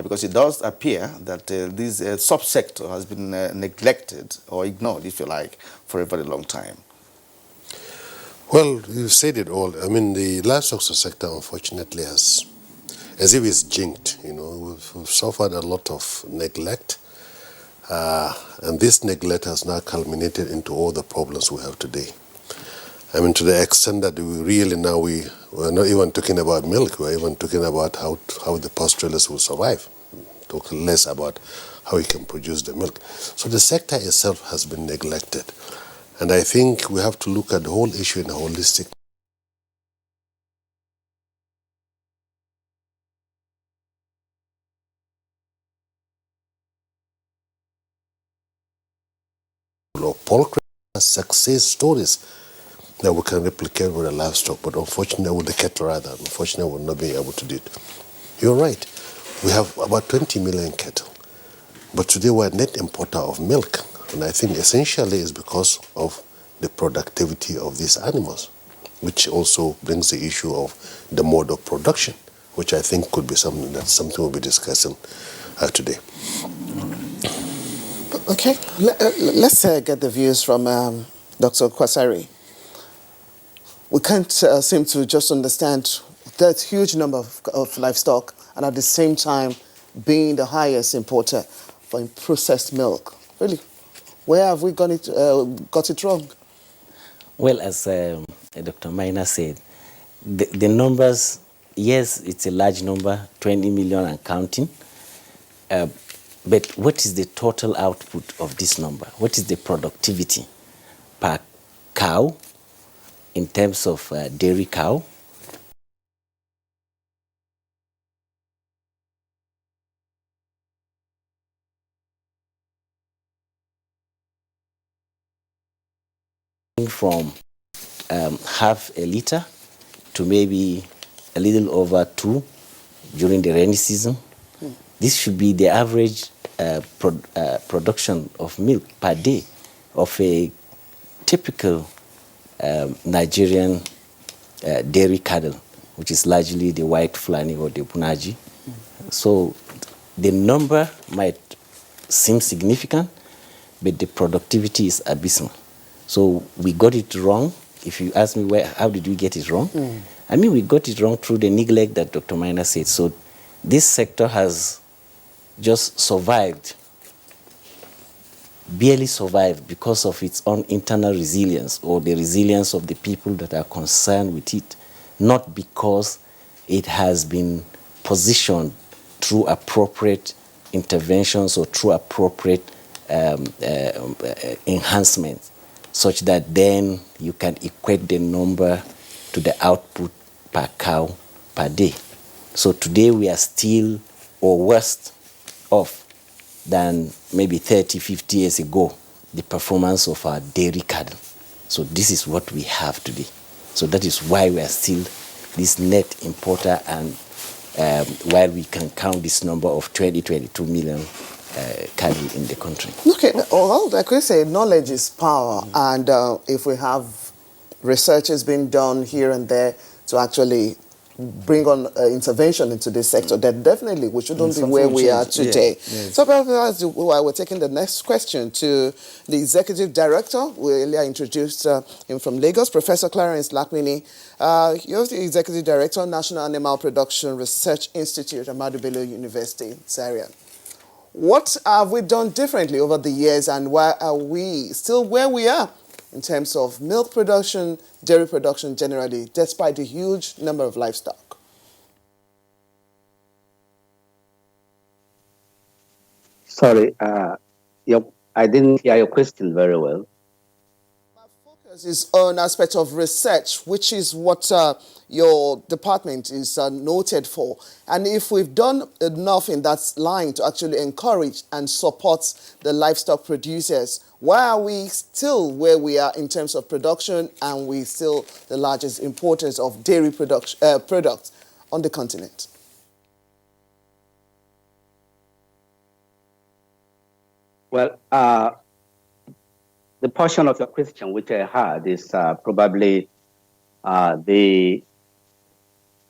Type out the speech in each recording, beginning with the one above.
because it does appear that this subsector has been neglected or ignored, if you like, for a very long time. Well, you said it all. I mean, the livestock sector, unfortunately, has, as if it's jinxed. You know, we've suffered a lot of neglect, and this neglect has now culminated into all the problems we have today. I mean, to the extent that we really now we're not even talking about milk. We're even talking about how the pastoralists will survive. Talk less about how we can produce the milk. So the sector itself has been neglected. And I think we have to look at the whole issue in a holistic of poultry success stories that we can replicate with the livestock, but unfortunately with the cattle rather, unfortunately we're not being able to do it. You're right. We have about 20 million cattle, but today we're a net importer of milk, and I think essentially it's because of the productivity of these animals, which also brings the issue of the mode of production, which I think could be something we'll be discussing today. Okay, let's get the views from Dr. Kwasari. We can't seem to just understand that huge number of livestock and at the same time being the highest importer for processed milk. Really, where have we got it wrong? Well, as Dr. Maina said, the numbers, yes, it's a large number, 20 million and counting. But what is the total output of this number? What is the productivity per cow in terms of dairy cow? From half a liter to maybe a little over 2 during the rainy season. This should be the average production of milk per day of a typical Nigerian dairy cattle, which is largely the white Fulani or the Bunaji. So the number might seem significant, but the productivity is abysmal. So we got it wrong. If you ask me how did we get it wrong? I mean, we got it wrong through the neglect that Dr. Maina said. So this sector has just survived, barely survived because of its own internal resilience or the resilience of the people that are concerned with it, not because it has been positioned through appropriate interventions or through appropriate enhancements, such that then you can equate the number to the output per cow per day. So today we are still or worse off than maybe 30, 50 years ago, the performance of our dairy cattle. So this is what we have today. So that is why we are still this net importer, and while we can count this number of 20, 22 million cattle in the country. Okay, well, I could say knowledge is power, and if we have researches being done here and there to actually bring on intervention into this sector, then definitely we shouldn't be where we are today. Yes. So perhaps we're taking the next question to the Executive Director. We earlier introduced him from Lagos, Professor Clarence Lakmini. You're the Executive Director, National Animal Production Research Institute at Ahmadu Bello University, Zaria. What have we done differently over the years, and why are we still where we are in terms of milk production, dairy production generally, despite the huge number of livestock? Sorry, I didn't hear your question very well. My focus is on aspect of research, which is what your department is noted for. And if we've done enough in that line to actually encourage and support the livestock producers, why are we still where we are in terms of production, and we still the largest importers of dairy products on the continent? Well, the portion of your question which I had is probably the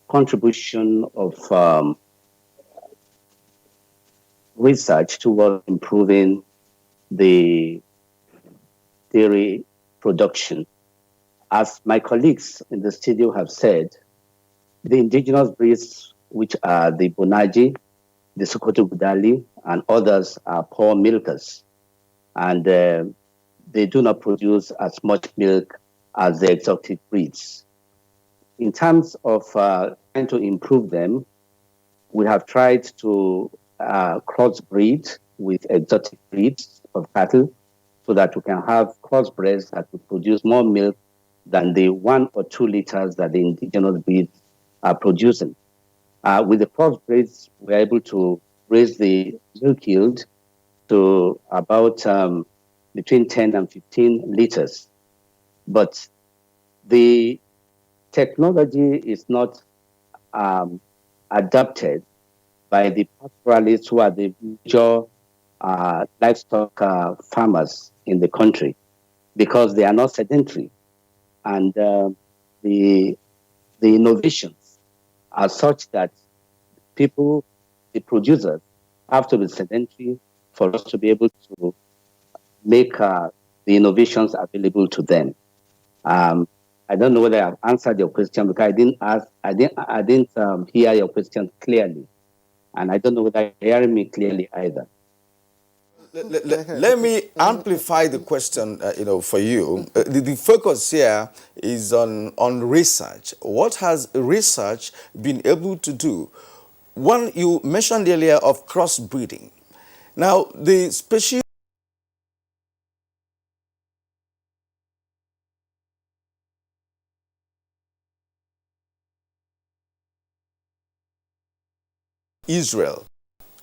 contribution of research towards improving the dairy production. As my colleagues in the studio have said, the indigenous breeds, which are the Bonaji, the Sokoto Gudali, and others, are poor milkers. And they do not produce as much milk as the exotic breeds. In terms of trying to improve them, we have tried to crossbreed with exotic breeds of cattle so that we can have crossbreds that will produce more milk than the 1 or 2 liters that the indigenous breeds are producing. With the crossbreds, we're able to raise the milk yield to about between 10 and 15 liters. But the technology is not adopted by the pastoralists who are the major livestock farmers in the country because they are not sedentary. And the innovations are such that people, the producers, have to be sedentary for us to be able to make the innovations available to them. I don't know whether I've answered your question because I didn't hear your question clearly, and I don't know whether you're hearing me clearly either. Let me amplify the question, for you. The focus here is on research. What has research been able to do? One, you mentioned earlier of crossbreeding. Now, the species Israel,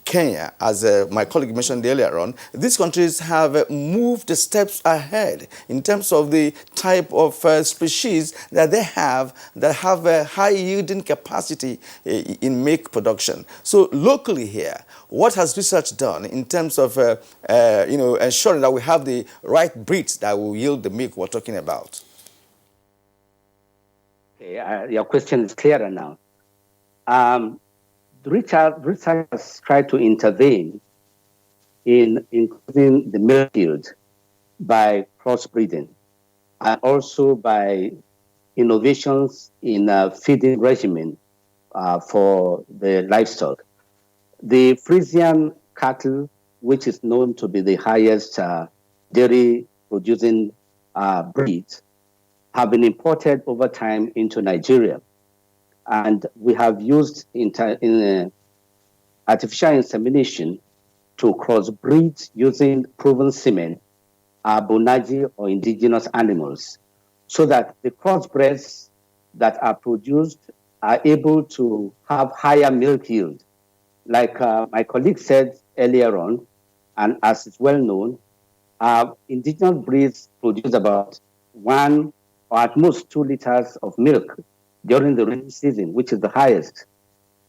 Kenya, as my colleague mentioned earlier on, these countries have moved the steps ahead in terms of the type of species that they have that have a high yielding capacity in milk production. So locally here, what has research done in terms of ensuring that we have the right breeds that will yield the milk we're talking about? Okay, your question is clearer now. Research has tried to intervene in increasing the milk yield by crossbreeding and also by innovations in feeding regimen for the livestock. The Frisian cattle, which is known to be the highest dairy producing breed, have been imported over time into Nigeria. And we have used artificial insemination to crossbreed using proven semen, bonaji or indigenous animals, so that the crossbreds that are produced are able to have higher milk yield. Like my colleague said earlier on, and as is well known, indigenous breeds produce about 1 or at most 2 liters of milk during the rainy season, which is the highest.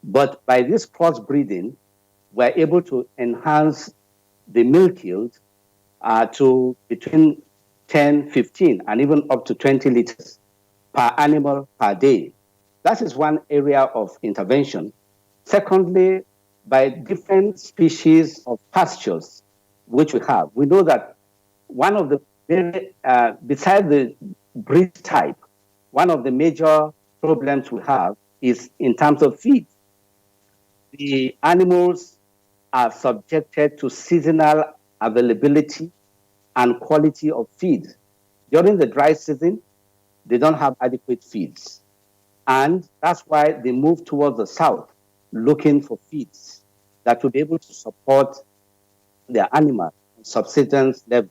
But by this crossbreeding, we're able to enhance the milk yield to between 10, 15, and even up to 20 liters per animal per day. That is one area of intervention. Secondly, by different species of pastures which we have, we know that one of the besides the breed type, one of the major problems we have is in terms of feed. The animals are subjected to seasonal availability and quality of feed. During the dry season, they don't have adequate feeds. And that's why they move towards the south looking for feeds that will be able to support their animal subsistence level.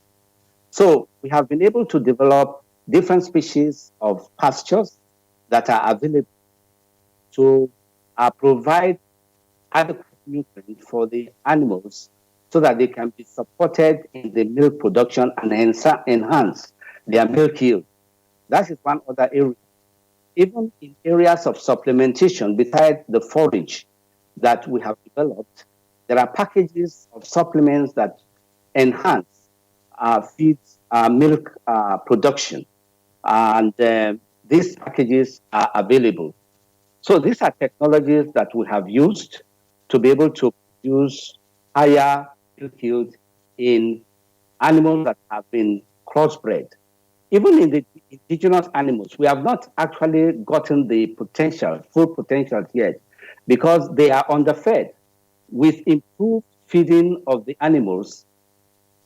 So we have been able to develop different species of pastures that are available to provide adequate nutrient for the animals so that they can be supported in the milk production and enhance their milk yield. That is one other area. Even in areas of supplementation, besides the forage that we have developed, there are packages of supplements that enhance feed milk production. And these packages are available. So these are technologies that we have used to be able to produce higher milk yield in animals that have been crossbred. Even in the indigenous animals, we have not actually gotten the potential, full potential yet, because they are underfed. With improved feeding of the animals,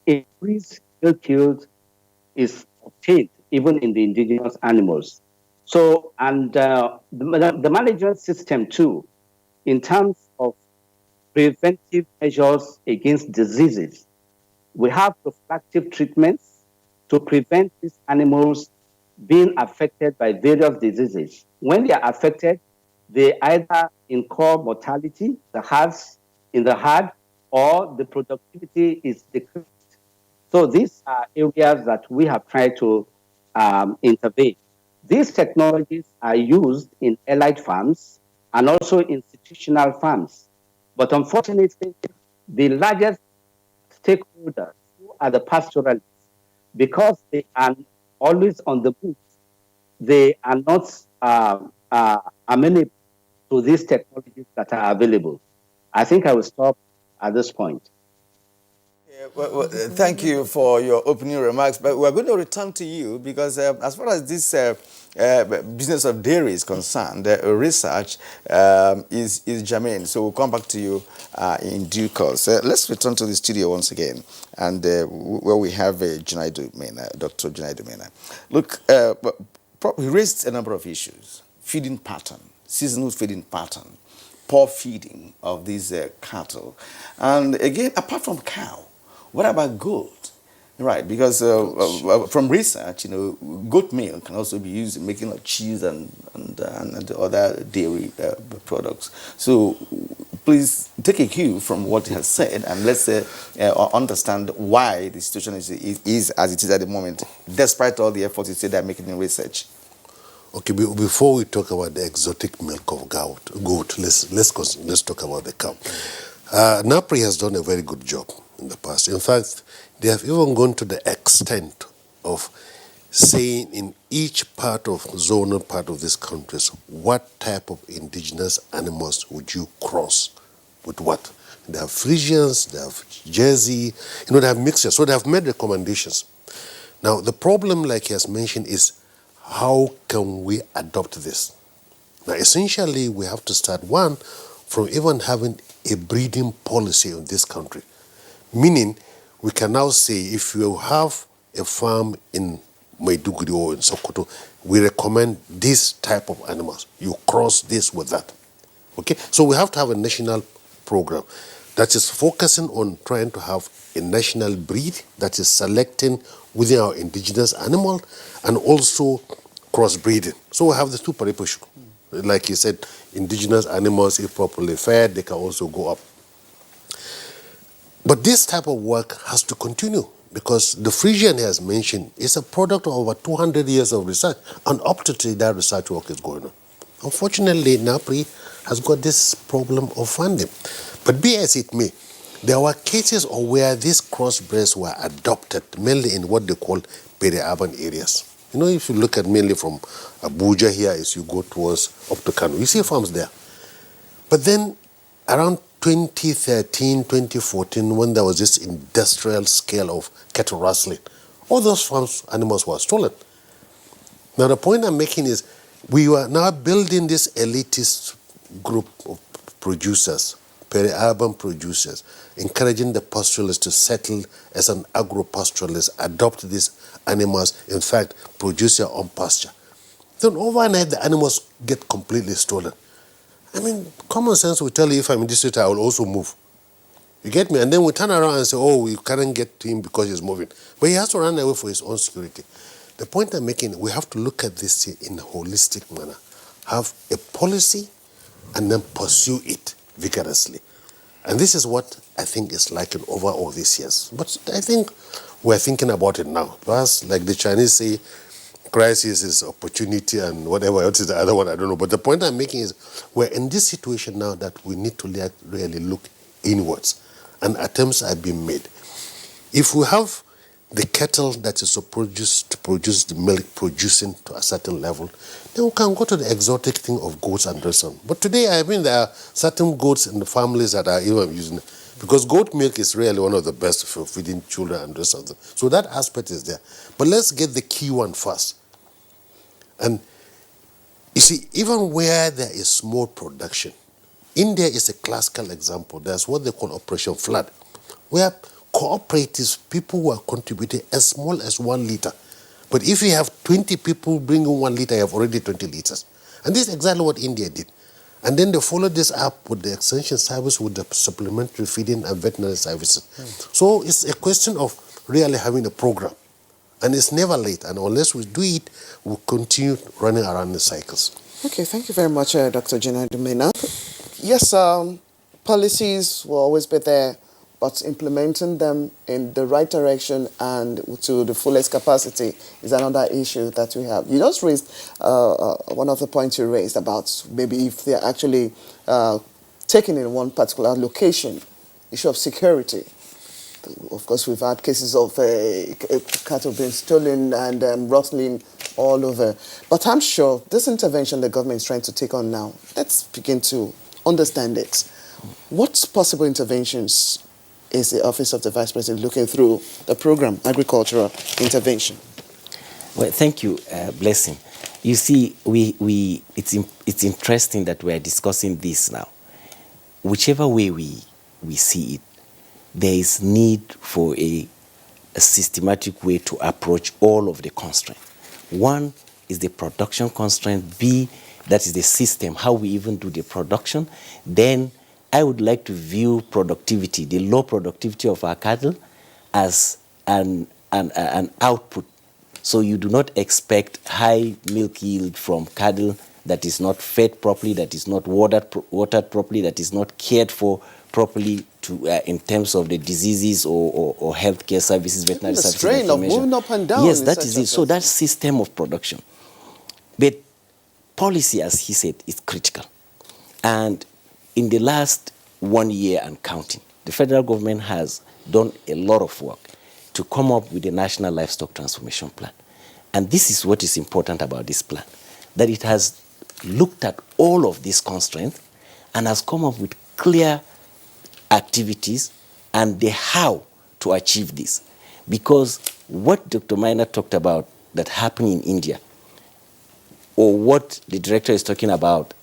increased milk yield is obtained even in the indigenous animals. So, and the management system too, in terms of preventive measures against diseases, we have prophylactic treatments to prevent these animals being affected by various diseases. When they are affected, they either incur mortality, the hearts in the heart, or the productivity is decreased. So these are areas that we have tried to intervene. These technologies are used in allied farms and also institutional farms. But unfortunately, the largest stakeholders who are the pastoralists, because they are always on the move, they are not amenable to these technologies that are available. I think I will stop at this point. Thank you for your opening remarks, but we're going to return to you because as far as this business of dairy is concerned, research is germane. So we'll come back to you in due course. Let's return to the studio once again, and where we have Junaidu Mena, Dr. Junaidu Mena. Look, we raised a number of issues: feeding pattern, seasonal feeding pattern, poor feeding of these cattle, and again, apart from cow. What about goat? Right, because from research, goat milk can also be used in making cheese and other dairy products. So please take a cue from what he has said, and let's understand why the situation is as it is at the moment, despite all the efforts you say they're making in research. Okay, before we talk about the exotic milk of goat, let's talk about the cow. NAPRI has done a very good job in the past. In fact, they have even gone to the extent of saying in each zonal part of this country, what type of indigenous animals would you cross with what? They have Frisians, they have Jersey, they have mixtures. So they have made recommendations. Now, the problem, like he has mentioned, is how can we adopt this? Now, essentially, we have to start, one, from even having a breeding policy in this country. Meaning, we can now say if you have a farm in Maiduguri or in Sokoto, we recommend this type of animals. You cross this with that. Okay? So we have to have a national program that is focusing on trying to have a national breed that is selecting within our indigenous animal and also crossbreeding. So we have the two paripush. Like you said, indigenous animals, if properly fed, they can also go up. But this type of work has to continue because the Frisian has mentioned is a product of over 200 years of research, and up to today that research work is going on. Unfortunately, NAPRI has got this problem of funding. But be as it may, there were cases of where these crossbreds were adopted, mainly in what they call peri-urban areas. If you look at mainly from Abuja here, as you go towards up to Kano, you see farms there. But then around 2013, 2014, when there was this industrial scale of cattle rustling, all those farms animals were stolen. Now the point I'm making is we were now building this elitist group of producers, peri-urban producers, encouraging the pastoralists to settle as an agro-pastoralist, adopt these animals, in fact, produce their own pasture. Then overnight, the animals get completely stolen. I mean, common sense will tell you if I'm in this city, I will also move. You get me? And then we turn around and say, oh, we can't get to him because he's moving. But he has to run away for his own security. The point I'm making, we have to look at this in a holistic manner. Have a policy and then pursue it vigorously. And this is what I think is lacking over all these years. But I think we're thinking about it now. Plus, like the Chinese say, crisis is opportunity and whatever else is the other one, I don't know. But the point I'm making is we're in this situation now that we need to really look inwards. And attempts are being made. If we have the cattle that is supposed to produce the milk producing to a certain level, then we can go to the exotic thing of goats and rest on. But today, there are certain goats in the families that are even using Because goat milk is really one of the best for feeding children and the rest of them. So that aspect is there. But let's get the key one first. And you see, even where there is small production, India is a classical example. There's what they call Operation Flood, where cooperatives, people who are contributing as small as 1 liter. But if you have 20 people bringing 1 liter, you have already 20 liters. And this is exactly what India did. And then they followed this up with the extension service, with the supplementary feeding and veterinary services. So it's a question of really having a program. And it's never late. And unless we do it, we'll continue running around in cycles. Okay, thank you very much, Dr. Gina Dumena. Yes, policies will always be there, but implementing them in the right direction and to the fullest capacity is another issue that we have. You just raised one of the points you raised about maybe if they're actually taken in one particular location, issue of security. Of course, we've had cases of cattle being stolen and rustling all over. But I'm sure this intervention the government is trying to take on now, let's begin to understand it. What possible interventions is the Office of the Vice President looking through the program, agricultural intervention? Well, thank you, Blessing. You see, it's interesting that we are discussing this now. Whichever way we see it, there is need for a systematic way to approach all of the constraints. One is the production constraint. B, that is the system, how we even do the production. Then I would like to view productivity, the low productivity of our cattle, as an output. So you do not expect high milk yield from cattle that is not fed properly, that is not watered properly, that is not cared for properly in terms of the diseases or healthcare services, veterinary the services. strain of moving up and down. Yes, that is it. So that system of production. But policy, as he said, is critical. And in the last 1 year and counting, the federal government has done a lot of work to come up with a national livestock transformation plan. And this is what is important about this plan, that it has looked at all of these constraints and has come up with clear activities and the how to achieve this. Because what Dr. Maina talked about that happened in India, or what the director is talking about,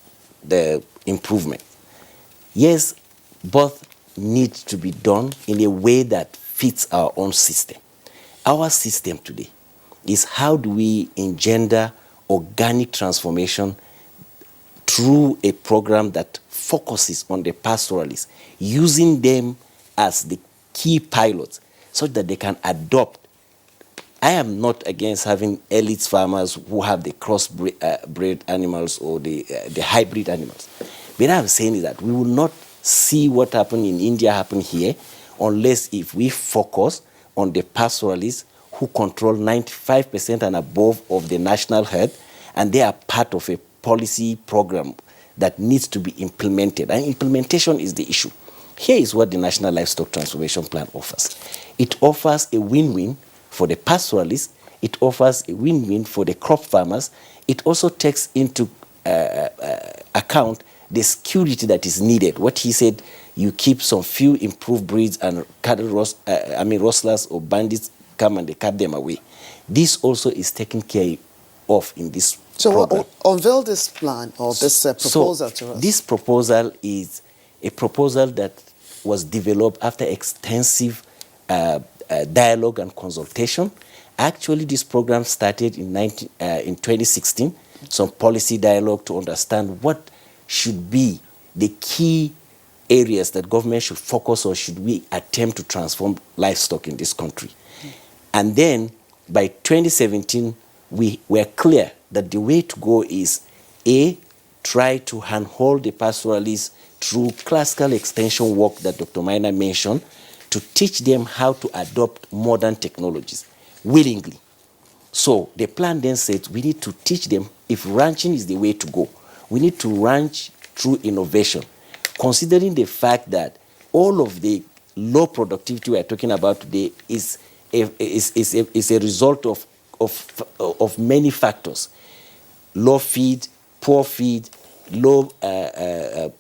the improvement, yes, both need to be done in a way that fits our own system. Our system today is how do we engender organic transformation through a program that focuses on the pastoralists, using them as the key pilots so that they can adopt. I am not against having elite farmers who have the cross-bred animals or the hybrid animals. But I'm saying is that we will not see what happened in India happen here unless if we focus on the pastoralists who control 95% and above of the national herd, and they are part of a policy program that needs to be implemented. And implementation is the issue. Here is what the National Livestock Transformation Plan offers. It offers a win-win for the pastoralists. It offers a win-win for the crop farmers. It also takes into account the security that is needed. What he said, you keep some few improved breeds and cattle rustlers or bandits come and they cut them away. This also is taken care of in this program. So unveil this plan or this proposal to us. This proposal is a proposal that was developed after extensive dialogue and consultation. Actually, this program started in 2016, some policy dialogue to understand what should be the key areas that government should focus on should we attempt to transform livestock in this country. And then by 2017, we were clear that the way to go is A, try to handhold the pastoralists through classical extension work that Dr. Maina mentioned to teach them how to adopt modern technologies willingly. So the plan then said we need to teach them if ranching is the way to go. We need to ranch through innovation, considering the fact that all of the low productivity we are talking about today is a result of many factors. Low feed, poor feed, low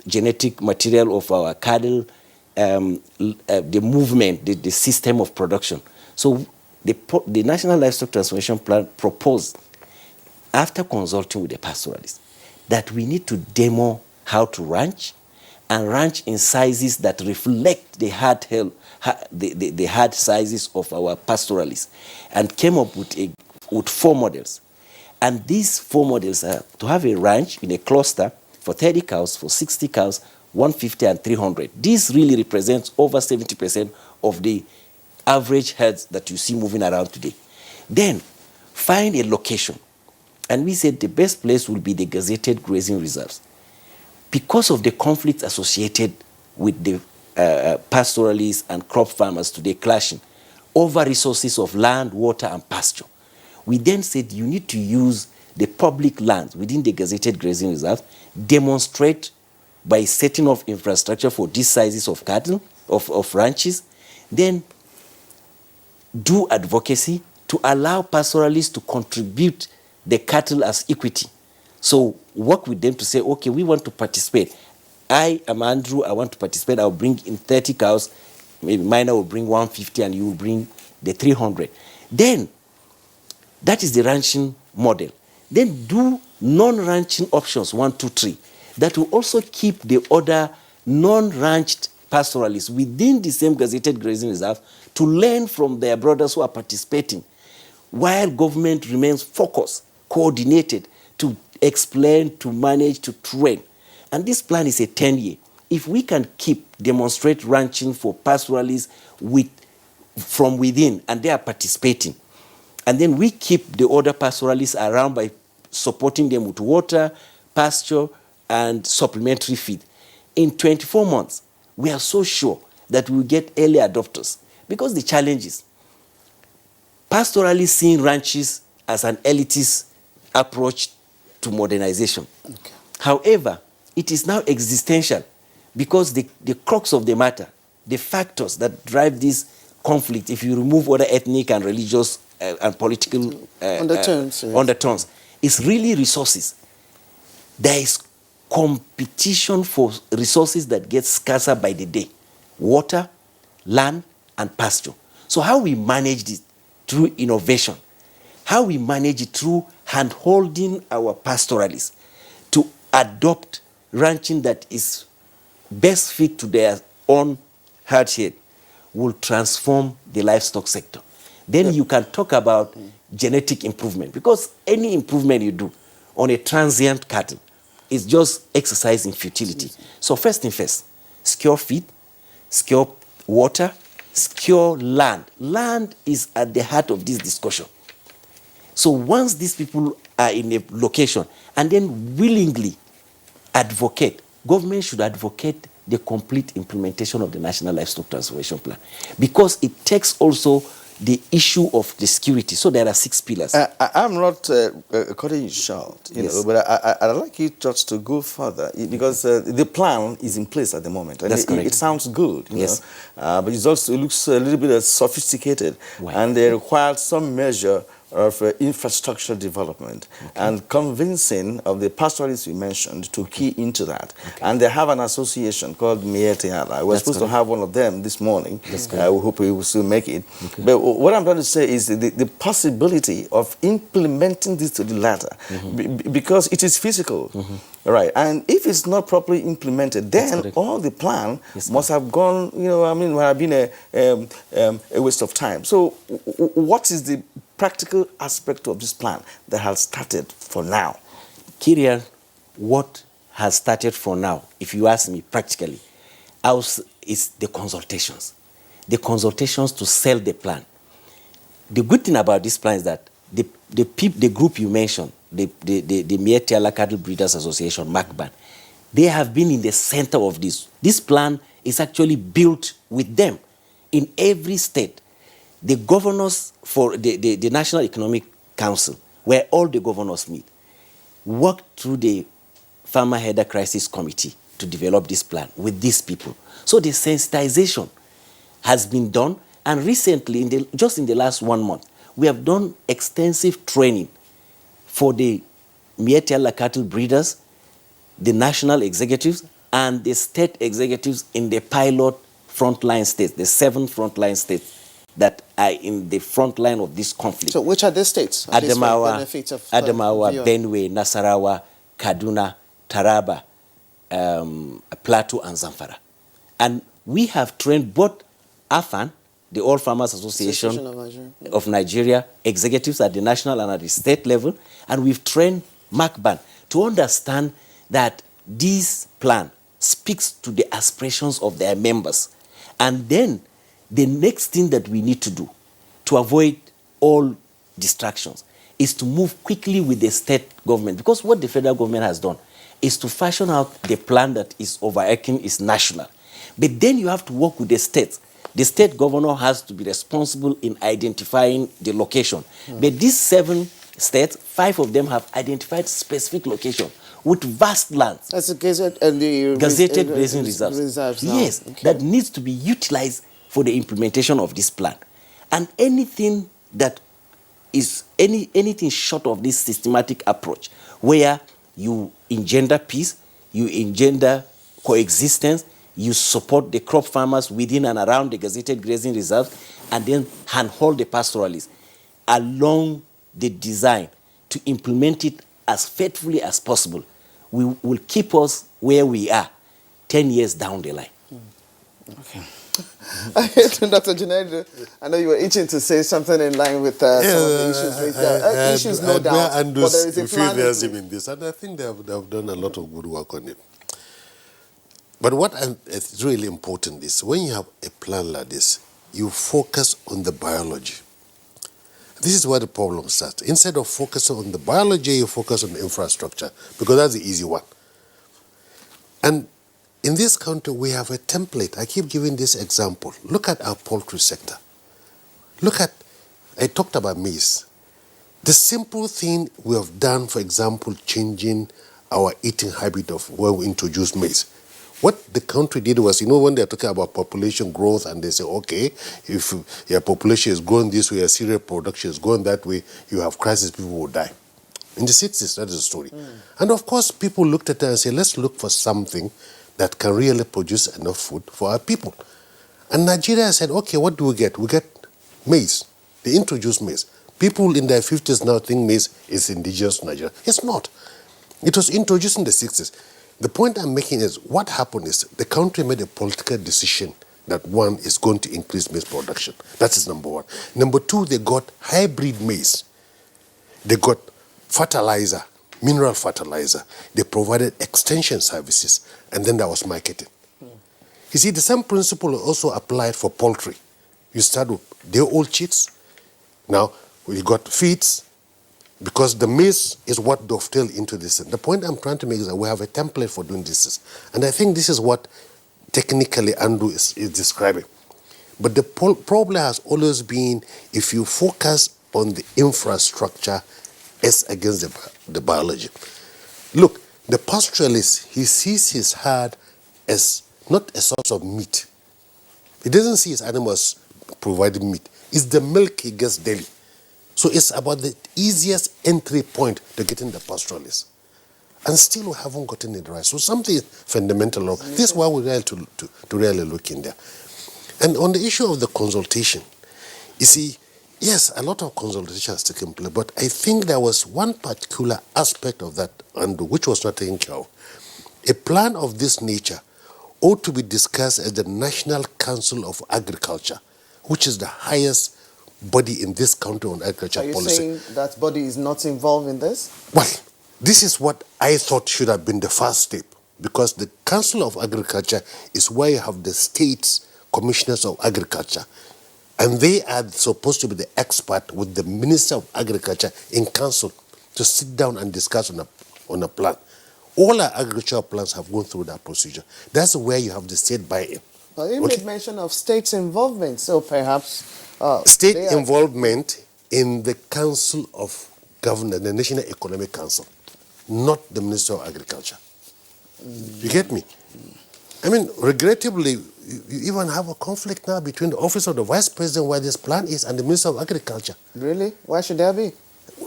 genetic material of our cattle, the movement, the system of production. So the National Livestock Transformation Plan proposed, after consulting with the pastoralists, that we need to demo how to ranch, and ranch in sizes that reflect the hard sizes of our pastoralists, and came up with 4 models. And these 4 models are to have a ranch in a cluster for 30 cows, for 60 cows, 150 and 300. This really represents over 70% of the average herds that you see moving around today. Then find a location. And we said the best place will be the gazetted grazing reserves. Because of the conflicts associated with the pastoralists and crop farmers today clashing over resources of land, water, and pasture, we then said you need to use the public lands within the gazetted grazing reserve, demonstrate by setting up infrastructure for these sizes of cattle, of ranches, then do advocacy to allow pastoralists to contribute the cattle as equity. So work with them to say, okay, we want to participate. I am Andrew, I want to participate. I'll bring in 30 cows. Maybe Minor will bring 150 and you will bring the 300. Then, that is the ranching model. Then do non-ranching options, 1, 2, 3, that will also keep the other non-ranched pastoralists within the same gazetted grazing reserve to learn from their brothers who are participating, while government remains focused, coordinated to explain, to manage, to train. And this plan is a 10-year. If we can demonstrate ranching for pastoralists from within, and they are participating, and then we keep the other pastoralists around by supporting them with water, pasture, and supplementary feed. In 24 months, we are so sure that we will get early adopters. Because the challenge is, pastoralists seeing ranches as an elitist approach to modernization. Okay. However, it is now existential, because the crux of the matter, the factors that drive this conflict, if you remove other ethnic and religious and political undertones, is really resources. There is competition for resources that get scarcer by the day: water, land, and pasture. So how we manage this through innovation, how we manage it through hand-holding our pastoralists to adopt ranching that is best fit to their own hardship, will transform the livestock sector. Then you can talk about genetic improvement, because any improvement you do on a transient cattle is just exercise in futility. So first thing first, secure feed, secure water, secure land. Land is at the heart of this discussion. So once these people are in a location and then willingly advocate, government should advocate the complete implementation of the National Livestock Transformation Plan, because it takes also the issue of the security. So there are 6 pillars. I'm not cutting you short, but I'd like you just to go further, because the plan is in place at the moment. And That's correct. It sounds good, yes. But it looks a little bit sophisticated, and they require some measure of infrastructure development, and convincing of the pastoralists you mentioned to key into that. And they have an association called Mietiala. We're supposed to have one of them this morning. We hope we will still make it. But what I'm trying to say is the possibility of implementing this to the latter, because it is physical. Right, and if it's not properly implemented, then all the plan must have gone, would have been a waste of time. So what is the practical aspect of this plan that has started for now? Kirian, what has started for now, if you ask me practically, is the consultations. The consultations to sell the plan. The good thing about this plan is that the group you mentioned, the Mietiala Cattle Breeders Association, MACBAN, they have been in the center of this. This plan is actually built with them. In every state, the governors for the National Economic Council, where all the governors meet, worked through the Farmer Header Crisis Committee to develop this plan with these people. So the sensitization has been done, and recently, just in the last 1 month, we have done extensive training for the Mietiala cattle breeders, the national executives, and the state executives in the pilot frontline states, the 7 frontline states that are in the front line of this conflict. So which are the states? At least for the Adamawa, benefit of, Adamawa, viewers. Benue, Nasarawa, Kaduna, Taraba, Plateau, and Zamfara. And we have trained both AFAN, the All Farmers Association of Nigeria, executives at the national and at the state level, and we've trained MACBAN to understand that this plan speaks to the aspirations of their members. And then the next thing that we need to do to avoid all distractions is to move quickly with the state government, because what the federal government has done is to fashion out the plan that is overarching, is national. But then you have to work with the states. The state governor has to be responsible in identifying the location. But these 7 states, 5 of them have identified specific location with vast lands. That's a gazetted grazing reserves. Now. Yes, Okay. that needs to be utilized for the implementation of this plan. And anything that is anything short of this systematic approach, where you engender peace, you engender coexistence, you support the crop farmers within and around the gazetted grazing reserves, and then handhold the pastoralists along the design to implement it as faithfully as possible, will keep us where we are 10 years down the line. Okay. Dr. Junaid, I know you were itching to say something in line with some of the issues raised there. Issues, no doubt, but there is a plan. In this, and I think they have done a lot of good work on it. But what is really important is when you have a plan like this, you focus on the biology. This is where the problem starts. Instead of focusing on the biology, you focus on the infrastructure, because that's the easy one. And in this country, we have a template. I keep giving this example. Look at our poultry sector. I talked about maize. The simple thing we have done, for example, changing our eating habit of when we introduced maize. What the country did was, when they're talking about population growth and they say, okay, if your population is growing this way, your cereal production is going that way, you have crisis, people will die. In the 60s, that is the story. And of course, people looked at it and said, let's look for something that can really produce enough food for our people. And Nigeria said, okay, what do we get? We get maize. They introduced maize. People in their 50s now think maize is indigenous to Nigeria. It's not. It was introduced in the 60s. The point I'm making is, what happened is the country made a political decision that one is going to increase maize production. That is number one. Number two, they got hybrid maize. They got fertilizer, mineral fertilizer. They provided extension services, and then there was marketing. You see, the same principle also applied for poultry. You start with day-old chicks. Now, we got feeds, because the maize is what dovetail into this. The point I'm trying to make is that we have a template for doing this. And I think this is what technically Andrew is describing. But the problem has always been, if you focus on the infrastructure as against the biology. Look, the pastoralist, he sees his herd as not a source of meat. He doesn't see his animals providing meat. It's the milk he gets daily. So it's about the easiest entry point to getting the pastoralist. And still we haven't gotten it right. So something is fundamental wrong. This is why we really to really look in there. And on the issue of the consultation, you see, yes, a lot of consultation has taken place, but I think there was one particular aspect of that, Andrew, which was not taken care of. A plan of this nature ought to be discussed at the National Council of Agriculture, which is the highest body in this country on agriculture policy. Are you saying that body is not involved in this? Well, this is what I thought should have been the first step, because the Council of Agriculture is where you have the states commissioners of agriculture, and they are supposed to be the expert with the Minister of Agriculture in council to sit down and discuss on a plan. All our agricultural plans have gone through that procedure. That's where you have the state buy-in. Well, you made mention of states' involvement, so perhaps... state involvement in the Council of Governors, the National Economic Council, not the Minister of Agriculture. You get me? I mean, regrettably, you even have a conflict now between the office of the Vice President, where this plan is, and the Minister of Agriculture. Really? Why should there be?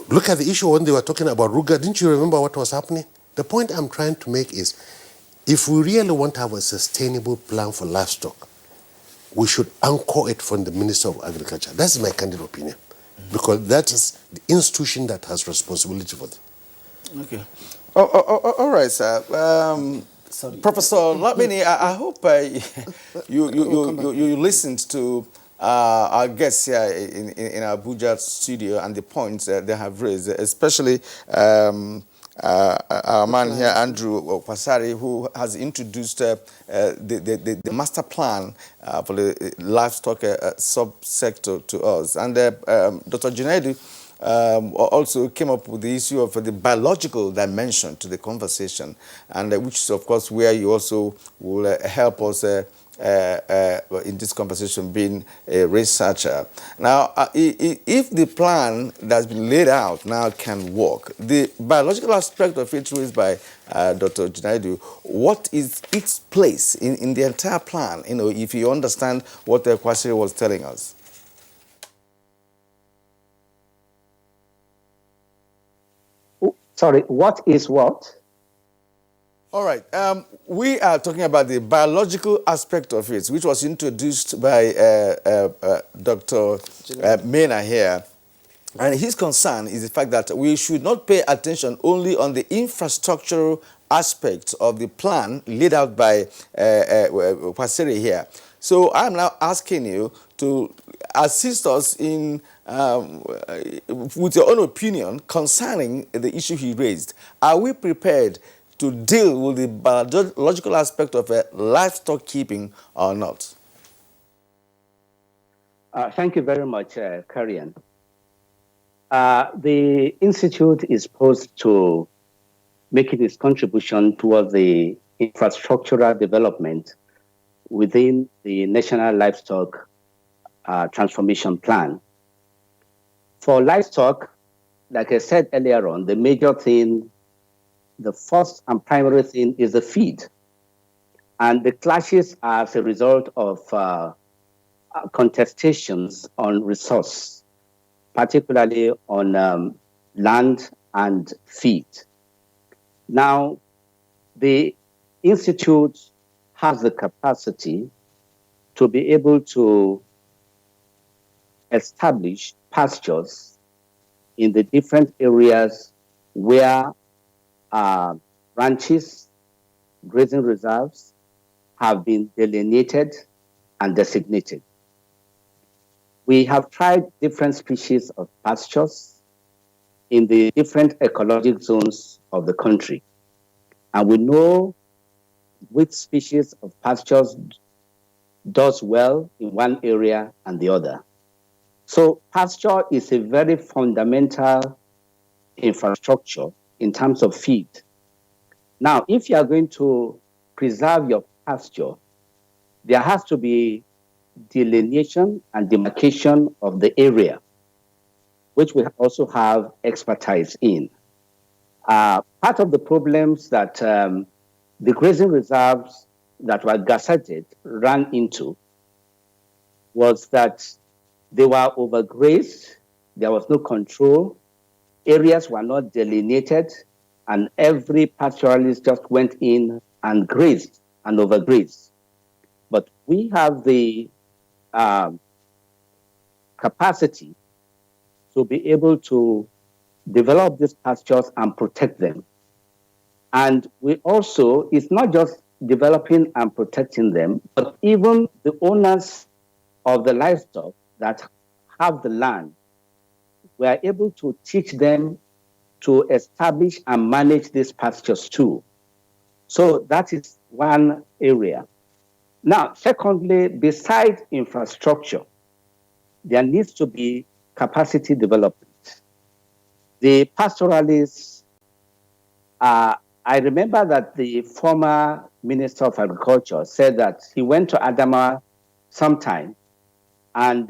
Look at the issue when they were talking about Ruga. Didn't you remember what was happening? The point I'm trying to make is, if we really want to have a sustainable plan for livestock, we should anchor it from the Minister of Agriculture. That's my candid opinion, because that is the institution that has responsibility for it. Okay. All right, sir. Professor Labini, I hope you listened to our guests here in Abuja studio and the points that they have raised, especially our man here, Andrew Kwasari, who has introduced the master plan for the livestock subsector to us. And Dr. Junaidu also came up with the issue of the biological dimension to the conversation, and which is, of course, where you also will help us in this conversation, being a researcher. Now, if the plan that's been laid out now can work, the biological aspect of it raised by Dr. Junaidu, what is its place in the entire plan, if you understand what Kwasiri was telling us? Sorry, what is what? All right. We are talking about the biological aspect of it, which was introduced by Dr. Mena here. And his concern is the fact that we should not pay attention only on the infrastructural aspects of the plan laid out by Kwasiri here. So I'm now asking you to assist us in with your own opinion concerning the issue he raised. Are we prepared to deal with the biological aspect of livestock keeping or not? Thank you very much, Karian. The Institute is supposed to making its contribution towards the infrastructural development within the National Livestock Transformation Plan. For livestock, like I said earlier on, the major thing, the first and primary thing is the feed. And the clashes are as a result of contestations on resource, particularly on land and feed. Now, the Institute has the capacity to be able to establish pastures in the different areas where ranches, grazing reserves have been delineated and designated. We have tried different species of pastures in the different ecologic zones of the country. And we know which species of pastures does well in one area and the other. So pasture is a very fundamental infrastructure in terms of feed. Now, if you are going to preserve your pasture, there has to be delineation and demarcation of the area, which we also have expertise in. Part of the problems that the grazing reserves that were gazetted ran into was that they were overgrazed, there was no control, areas were not delineated, and every pastoralist just went in and grazed and overgrazed. But we have the capacity to be able to develop these pastures and protect them. And we also, it's not just developing and protecting them, but even the owners of the livestock that have the land, we are able to teach them to establish and manage these pastures too. So that is one area. Now, secondly, besides infrastructure, there needs to be capacity development. The pastoralists, I remember that the former Minister of Agriculture said that he went to Adama sometime, and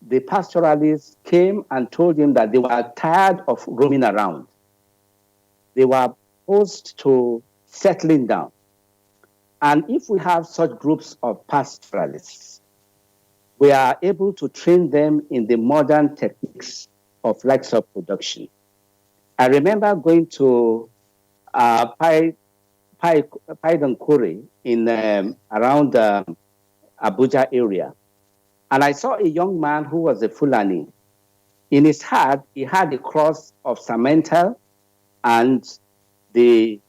the pastoralists came and told him that they were tired of roaming around. They were opposed to settling down. And if we have such groups of pastoralists, we are able to train them in the modern techniques of livestock production. I remember going to Paidankuri in around Abuja area. And I saw a young man who was a Fulani. In his heart, he had a cross of Sammental and the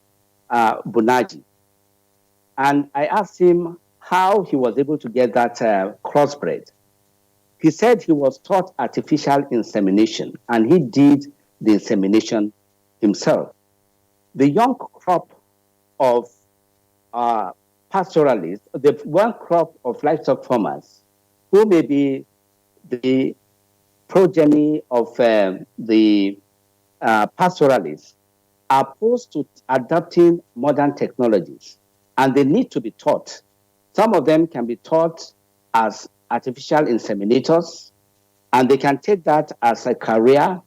Bunaji. And I asked him how he was able to get that crossbred. He said he was taught artificial insemination and he did the insemination himself. The young crop of pastoralists, the one crop of livestock farmers, who may be the progeny of the pastoralists, are opposed to adopting modern technologies, and they need to be taught. Some of them can be taught as artificial inseminators, and they can take that as a career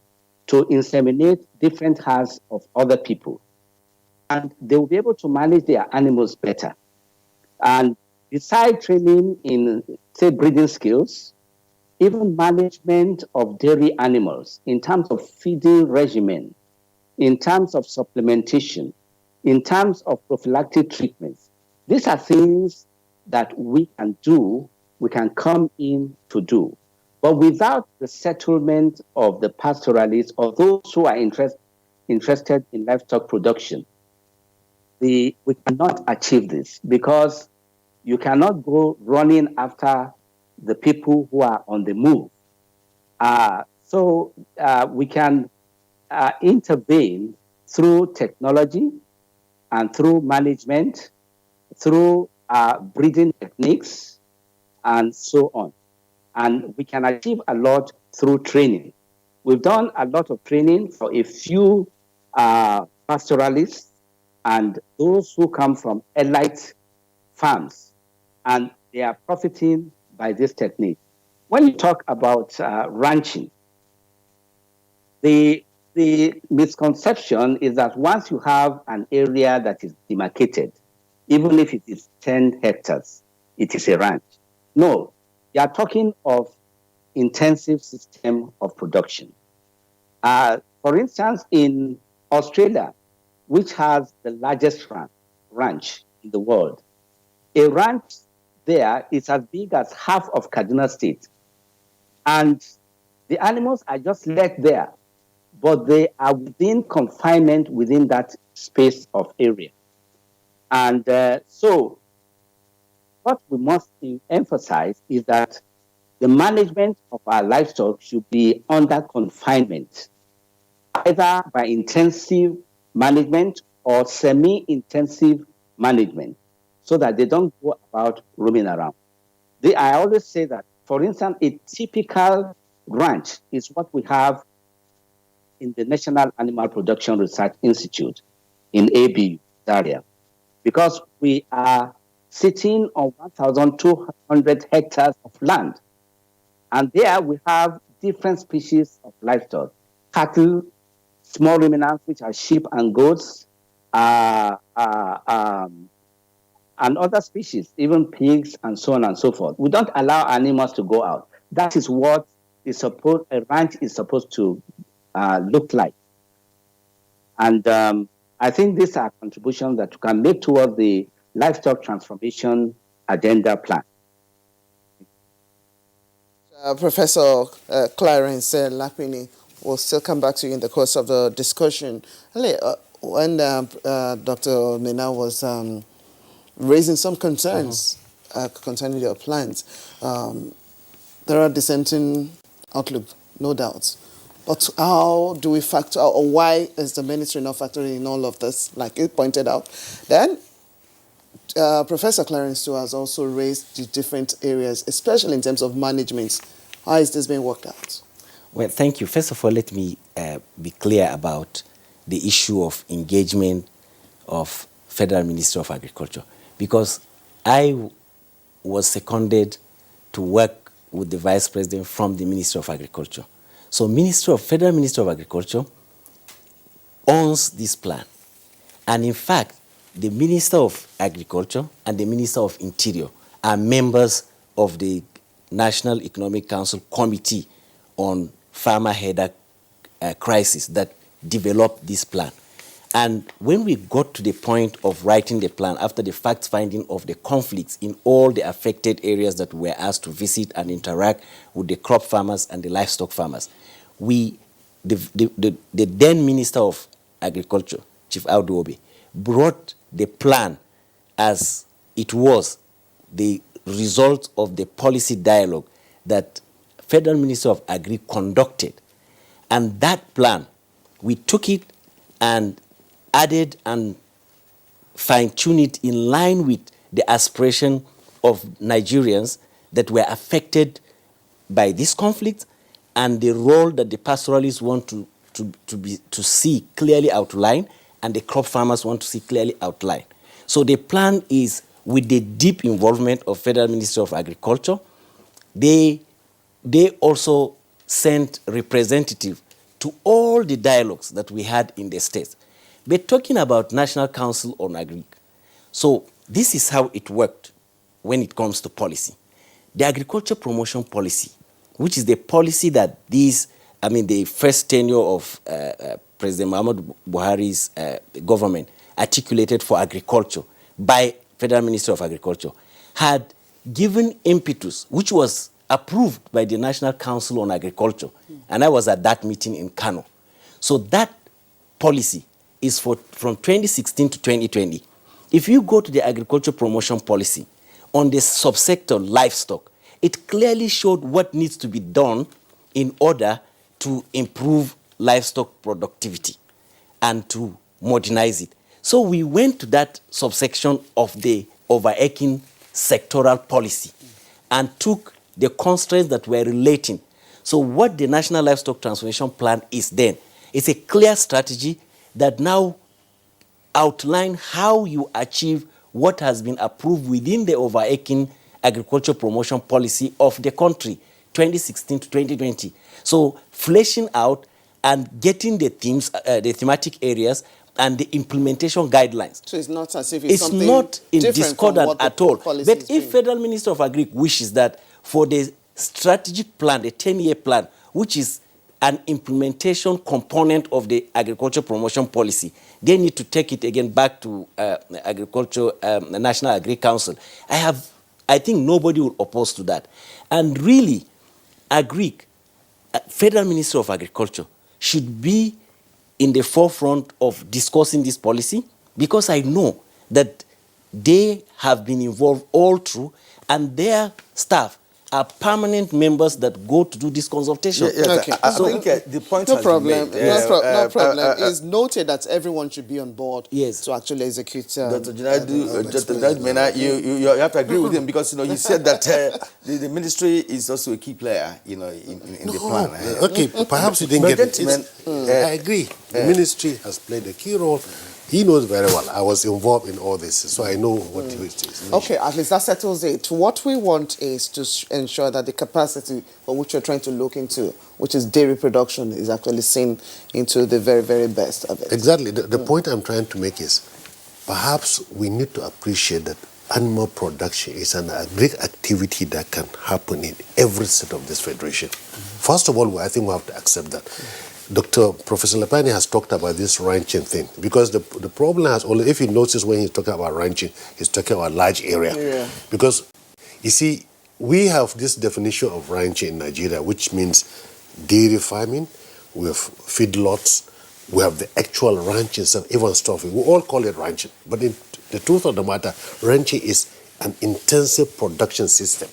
to inseminate different herds of other people. And they will be able to manage their animals better. And beside training in, say, breeding skills, even management of dairy animals in terms of feeding regimen, in terms of supplementation, in terms of prophylactic treatments. These are things that we can do, we can come in to do. But without the settlement of the pastoralists or those who are interested in livestock production, we cannot achieve this, because you cannot go running after the people who are on the move. So we can intervene through technology and through management, through breeding techniques, and so on. And we can achieve a lot through training. We've done a lot of training for a few pastoralists and those who come from elite farms, and they are profiting by this technique. When you talk about ranching, the misconception is that once you have an area that is demarcated, even if it is 10 hectares, it is a ranch. No, you are talking of intensive system of production. For instance, in Australia, which has the largest ranch in the world, a ranch there is as big as half of Kaduna State. And the animals are just let there, but they are within confinement within that space of area. And so what we must emphasize is that the management of our livestock should be under confinement, either by intensive management or semi-intensive management, so that they don't go about roaming around. I always say that, for instance, a typical ranch is what we have in the National Animal Production Research Institute in ABU area, because we are sitting on 1,200 hectares of land. And there we have different species of livestock, cattle, small ruminants, which are sheep and goats, and other species, even pigs, and so on and so forth. We don't allow animals to go out. That is what a ranch is supposed to look like. And I think these are contributions that you can make towards the livestock transformation agenda plan. Professor Clarence Lapini, will still come back to you in the course of the discussion. When Dr. Mina was raising some concerns concerning your plans, there are dissenting outlook, no doubt. But how do we factor, or why is the ministry not factoring in all of this, like you pointed out? Then Professor Clarence too has also raised the different areas, especially in terms of management. How is this being worked out? Well, thank you. First of all, let me be clear about the issue of engagement of Federal Ministry of Agriculture, because I was seconded to work with the Vice President from the Ministry of Agriculture. So Federal Ministry of Agriculture owns this plan. And in fact, the Minister of Agriculture and the Minister of Interior are members of the National Economic Council Committee on Farmer Header Crisis that developed this plan. And when we got to the point of writing the plan, after the fact-finding of the conflicts in all the affected areas that we were asked to visit and interact with the crop farmers and the livestock farmers, the then Minister of Agriculture, Chief Audu Obe, brought the plan as it was the result of the policy dialogue that Federal Minister of Agri conducted. And that plan, we took it and added and fine-tuned it in line with the aspiration of Nigerians that were affected by this conflict and the role that the pastoralists want to see clearly outlined and the crop farmers want to see clearly outlined. So the plan is with the deep involvement of Federal Ministry of Agriculture. They also sent representatives to all the dialogues that we had in the states. We're talking about National Council on Agri. So this is how it worked when it comes to policy. The agriculture promotion policy, which is the policy that the first tenure of President Muhammadu Buhari's government articulated for agriculture by Federal Ministry of Agriculture, had given impetus, which was approved by the National Council on Agriculture. And I was at that meeting in Kano. So that policy is from 2016 to 2020. If you go to the agriculture promotion policy on the subsector livestock, it clearly showed what needs to be done in order to improve livestock productivity and to modernize it. So we went to that subsection of the overarching sectoral policy and took the constraints that were relating. So what the National Livestock Transformation Plan is then, it's a clear strategy that now outline how you achieve what has been approved within the overarching agriculture promotion policy of the country, 2016 to 2020. So fleshing out and getting the themes, the thematic areas, and the implementation guidelines. So it's not as if it's something not in different discordant at all. policy But is if being. Federal Minister of Agri wishes that for the strategic plan, the 10-year plan, which is an implementation component of the agriculture promotion policy, they need to take it again back to agriculture, National Agri Council. I think nobody will oppose to that. And really, Federal Minister of Agriculture should be in the forefront of discussing this policy, because I know that they have been involved all through, and their staff are permanent members that go to do this consultation. Okay. I think the point No has problem. been made. No problem. It's noted that everyone should be on board Yes. to actually execute. Dr. Junaidu Mena, you have to agree with him, because you said that the ministry is also a key player in the plan. Okay, perhaps you didn't But get it. gentlemen, I agree. The ministry has played a key role. He knows very well. I was involved in all this, so I know what it is. Okay, at least that settles it. What we want is to ensure that the capacity for which you're trying to look into, which is dairy production, is actually seen into the very, very best of it. Exactly. The point I'm trying to make is perhaps we need to appreciate that animal production is an great activity that can happen in every state of this federation. First of all, I think we have to accept that. Professor Lepani has talked about this ranching thing, because the problem has always, if you notice when he's talking about ranching, he's talking about large area. Yeah. Because, you see, we have this definition of ranching in Nigeria, which means dairy farming, we have feedlots, we have the actual ranching, even stuff. We all call it ranching. But the truth of the matter, ranching is an intensive production system.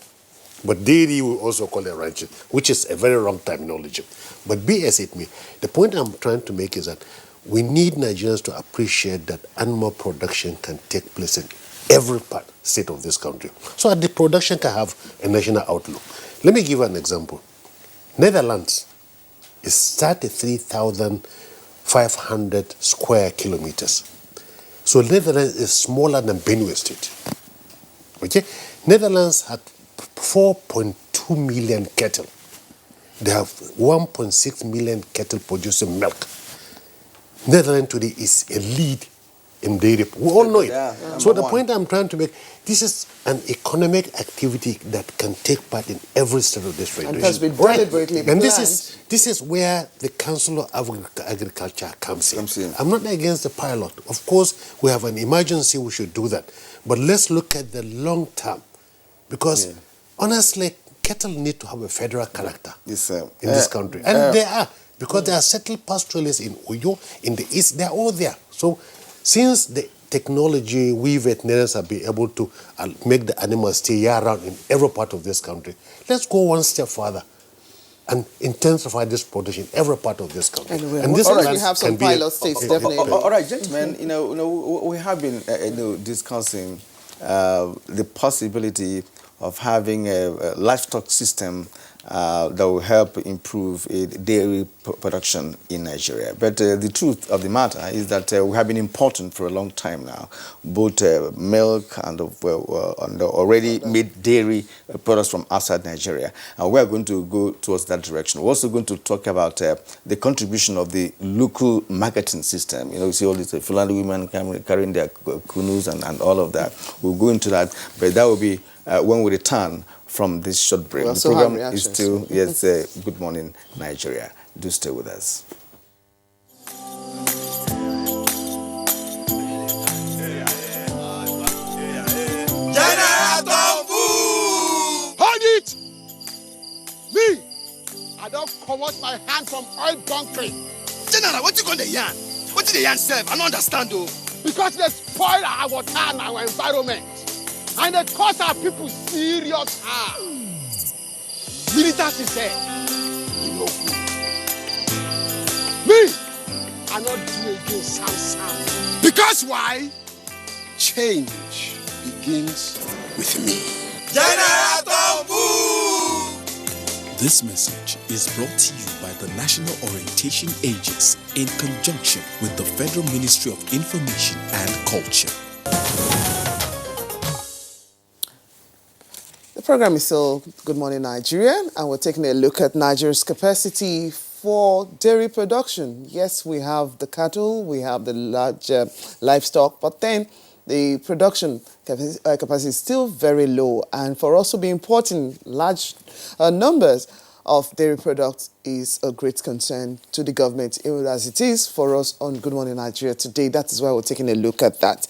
But dairy, we also call it ranching, which is a very wrong terminology. But be as it may, the point I'm trying to make is that we need Nigerians to appreciate that animal production can take place in every state of this country, so that the production can have a national outlook. Let me give you an example. Netherlands is 33,500 square kilometers. So Netherlands is smaller than Benue State. Okay? Netherlands had 4.2 million cattle. They have 1.6 million cattle producing milk. Netherlands today is a lead in dairy. We all know it. Yeah, So the number one. point I'm trying to make, this is an economic activity that can take part in every state of this federation. And has been deliberately And this planned. is where the Council of Agriculture comes in. Comes in. I'm not against the pilot. Of course, we have an emergency, we should do that. But let's look at the long term. Because honestly, cattle need to have a federal character Yes, in this country. And they are. Because there are settled pastoralists in Uyo, in the east, they're all there. So since the technology, we veterinarians have been able to make the animals stay year-round in every part of this country, let's go one step further and intensify this production in every part of this country. Anyway, and this once land we have some can be a- pilot states, definitely. All right, gentlemen, we have been discussing the possibility of having a livestock system that will help improve dairy production in Nigeria. But the truth of the matter is that we have been importing for a long time now, both milk and already made dairy products from outside Nigeria. And we are going to go towards that direction. We're also going to talk about the contribution of the local marketing system. You see all these Fulani women carrying their canoes and all of that. We'll go into that, but that will be when we return from this short break. We The also have program is reactions. still, Good Morning Nigeria. Do stay with us. Hold it! Me, I don't comot my hand from oil bunkering. General, what you gonna yarn? What did the yarn say? I don't understand though. Because they spoil our water and our environment. And they cause our people serious harm. Militants is there. You know good. Me, I not do again Sam. Because why? Change begins with me. This message is brought to you by the National Orientation Agency in conjunction with the Federal Ministry of Information and Culture. The program is still Good Morning Nigeria, and we're taking a look at Nigeria's capacity for dairy production. Yes, we have the cattle, we have the large livestock, but then the production capacity is still very low. And for us to be importing large numbers of dairy products is a great concern to the government, even as it is for us on Good Morning Nigeria today. That is why we're taking a look at that.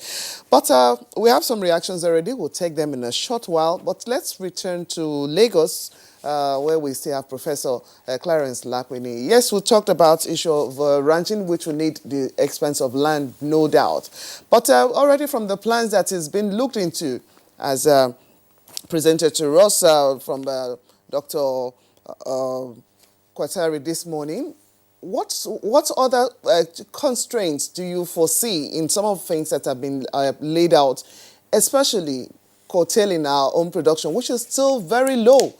But we have some reactions already. We'll take them in a short while. But let's return to Lagos, where we still have Professor Clarence Lakwini. Yes, we talked about issue of ranching, which will need the expense of land, no doubt. But already from the plans that has been looked into, as presented to us from Dr. Kwatari this morning, what other constraints do you foresee in some of the things that have been laid out, especially curtailing our own production, which is still very low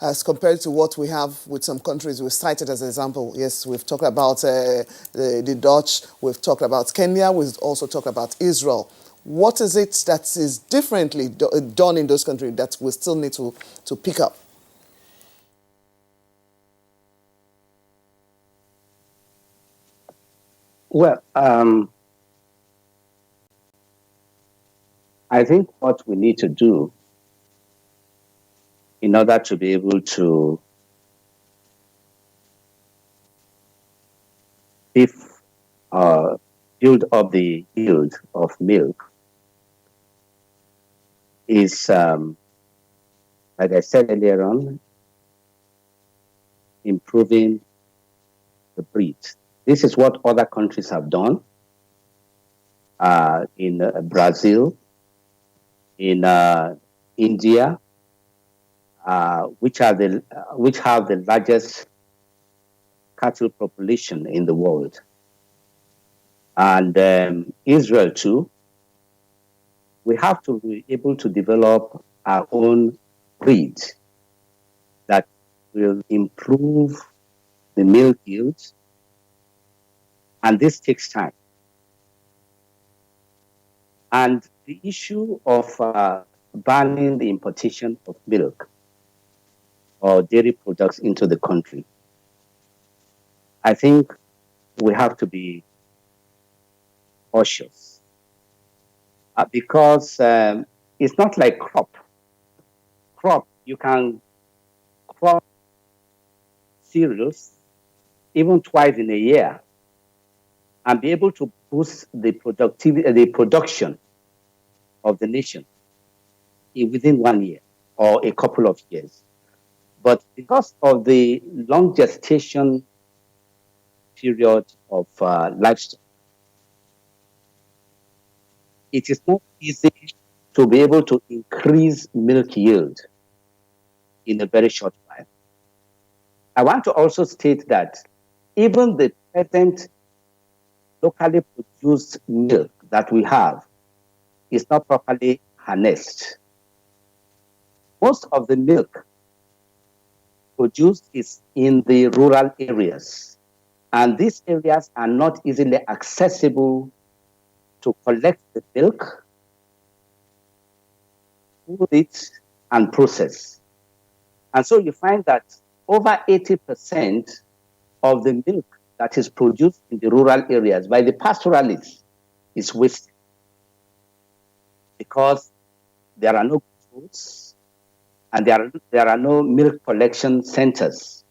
as compared to what we have with some countries we cited as an example? Yes, we've talked about the Dutch, we've talked about Kenya, we've also talked about Israel. What is it that is differently done in those countries that we still need to pick up? Well, I think what we need to do in order to be able to build up the yield of milk is, like I said earlier on, improving the breeds. This is what other countries have done in Brazil, in India, which have the largest cattle population in the world, and Israel too. We have to be able to develop our own breeds that will improve the milk yields, and this takes time. And the issue of banning the importation of milk or dairy products into the country, I think we have to be cautious because it's not like crop. Crop, you can crop cereals even twice in a year and be able to boost the productivity, the production of the nation within 1 year or a couple of years. But because of the long gestation period of livestock, it is not easy to be able to increase milk yield in a very short while. I want to also state that even the present locally produced milk that we have is not properly harnessed. Most of the milk produced is in the rural areas, and these areas are not easily accessible to collect the milk, cool it, and process. And so you find that over 80% of the milk that is produced in the rural areas by the pastoralists is wasted because there are no roads and there are no milk collection centers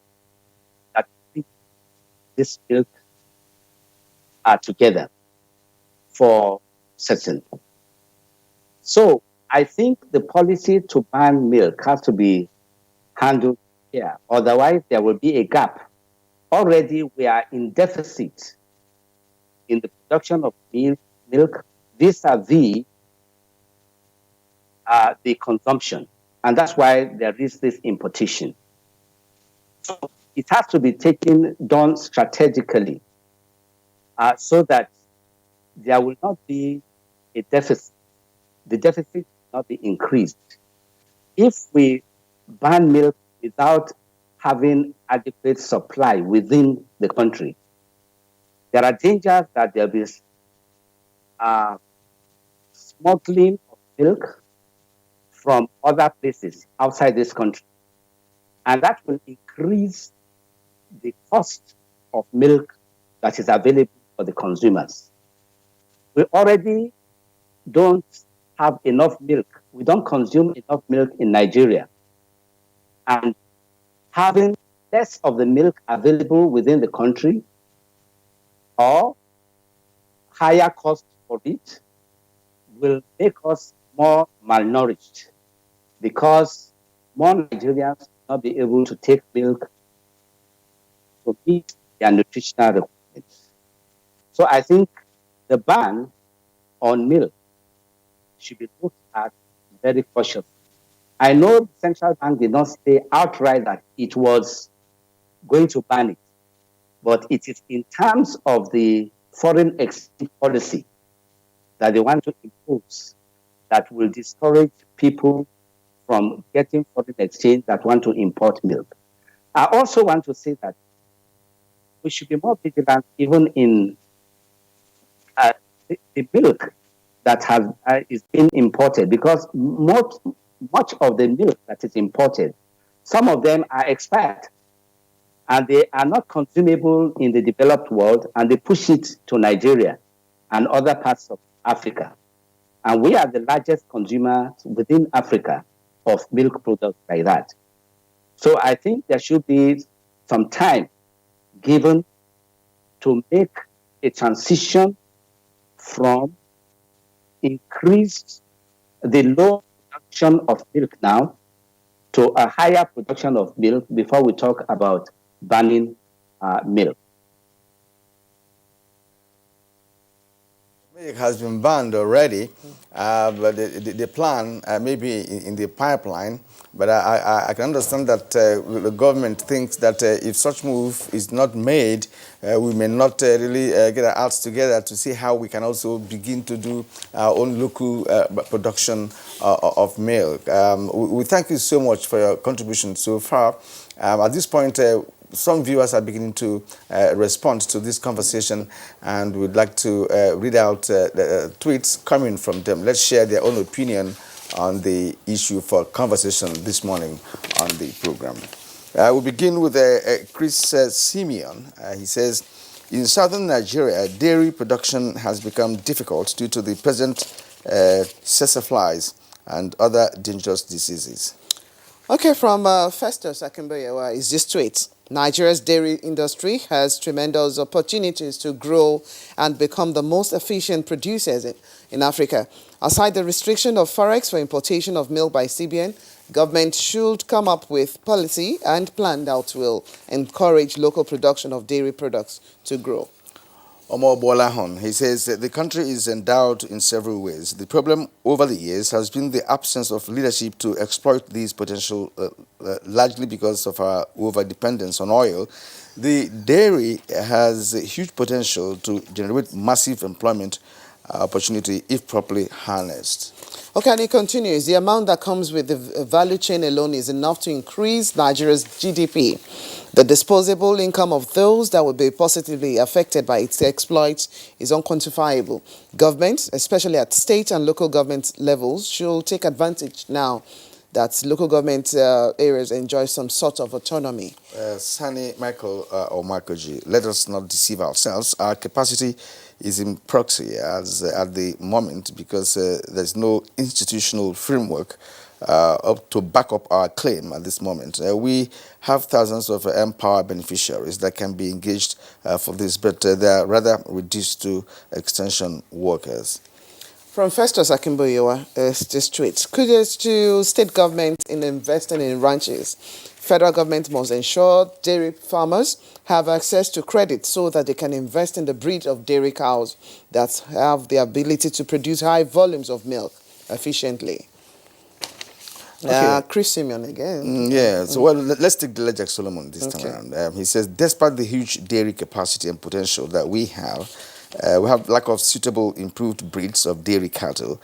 that bring this milk together for certain. So I think the policy to ban milk has to be handled here. Otherwise, there will be a gap. Already, we are in deficit in the production of milk vis-a-vis the consumption. And that's why there is this importation. So it has to be done strategically so that there will not be a deficit. The deficit will not be increased. If we ban milk without having adequate supply within the country, there are dangers that there will be smuggling of milk from other places outside this country. And that will increase the cost of milk that is available for the consumers. We already don't have enough milk. We don't consume enough milk in Nigeria. And having less of the milk available within the country or higher cost for it will make us more malnourished because more Nigerians will not be able to take milk to meet their nutritional requirements. So I think the ban on milk should be looked at very cautiously. I know the central bank did not say outright that it was going to ban it, but it is in terms of the foreign exchange policy that they want to impose that will discourage people from getting foreign exchange that want to import milk. I also want to say that we should be more vigilant even in the milk that is being imported, because much of the milk that is imported, some of them are expired and they are not consumable in the developed world, and they push it to Nigeria and other parts of Africa. And we are the largest consumers within Africa of milk products like that. So I think there should be some time given to make a transition from increased the low production of milk now to a higher production of milk before we talk about banning milk. Milk has been banned already, but the plan may be in the pipeline. But I can understand that the government thinks that if such move is not made, we may not really get our hearts together to see how we can also begin to do our own local production of milk. We thank you so much for your contribution so far. At this point, some viewers are beginning to respond to this conversation, and we'd like to read out the tweets coming from them. Let's share their own opinion on the issue for conversation this morning on the program. We'll begin with Chris Simeon. He says, in southern Nigeria, dairy production has become difficult due to the present flies, and other dangerous diseases. Okay, from Festus Akimboyewa is this tweet. Nigeria's dairy industry has tremendous opportunities to grow and become the most efficient producers in Africa. Aside the restriction of forex for importation of milk by CBN, government should come up with policy and plan that will encourage local production of dairy products to grow. Omo Bolahon, he says that the country is endowed in several ways. The problem over the years has been the absence of leadership to exploit these potential, largely because of our over-dependence on oil. The dairy has a huge potential to generate massive employment opportunity if properly harnessed. Okay, and it continues. The amount that comes with the value chain alone is enough to increase Nigeria's GDP. The disposable income of those that will be positively affected by its exploits is unquantifiable. Governments, especially at state and local government levels, should take advantage now that local government areas enjoy some sort of autonomy. Sani Michael or Michael G, let us not deceive ourselves. Our capacity is in proxy as at the moment because there's no institutional framework up to back up our claim at this moment. We have thousands of empowered beneficiaries that can be engaged for this, but they are rather reduced to extension workers. From Festus Akimboyewa, this tweet. Kudos to state government in investing in ranches. Federal government must ensure dairy farmers have access to credit so that they can invest in the breed of dairy cows that have the ability to produce high volumes of milk efficiently. Okay. Chris Simeon again. Yeah, so well, let's take the Lejak Solomon this time around. He says, despite the huge dairy capacity and potential that we have lack of suitable improved breeds of dairy cattle,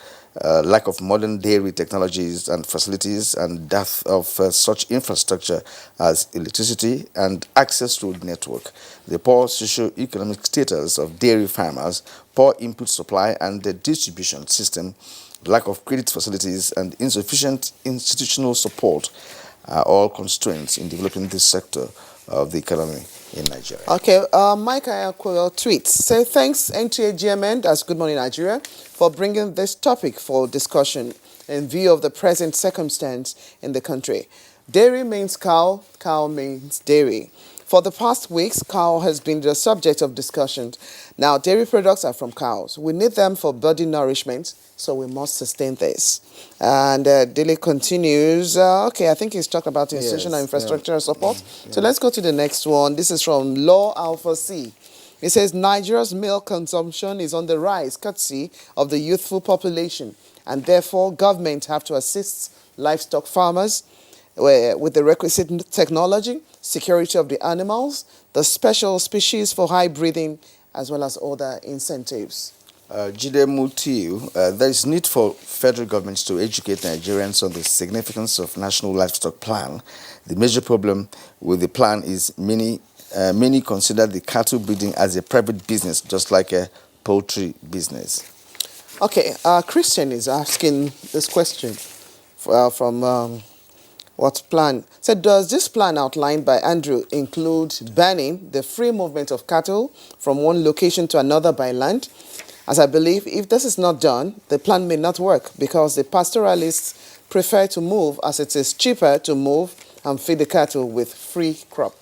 lack of modern dairy technologies and facilities, and dearth of such infrastructure as electricity and access to the network. The poor socio-economic status of dairy farmers, poor input supply and the distribution system, lack of credit facilities and insufficient institutional support are all constraints in developing this sector of the economy in Nigeria. Okay, Mike Ayakwil tweets, say thanks NTA GMN, that's Good Morning Nigeria, for bringing this topic for discussion in view of the present circumstance in the country. Dairy means cow, cow means dairy. For the past weeks, cow has been the subject of discussion. Now, dairy products are from cows. We need them for body nourishment, so we must sustain this. And Dele continues, okay, I think he's talked about institutional infrastructure support. So let's go to the next one. This is from Law Alpha C. It says, Nigeria's milk consumption is on the rise, courtesy of the youthful population, and therefore government have to assist livestock farmers with the requisite technology, security of the animals, the special species for high breeding, as well as other incentives. Jide Mutiu, there is need for federal governments to educate Nigerians on the significance of National Livestock Plan. The major problem with the plan is many consider the cattle breeding as a private business, just like a poultry business. Okay, Christian is asking this question from what plan? So does this plan outlined by Andrew include banning the free movement of cattle from one location to another by land? As I believe, if this is not done, the plan may not work because the pastoralists prefer to move as it is cheaper to move and feed the cattle with free crop.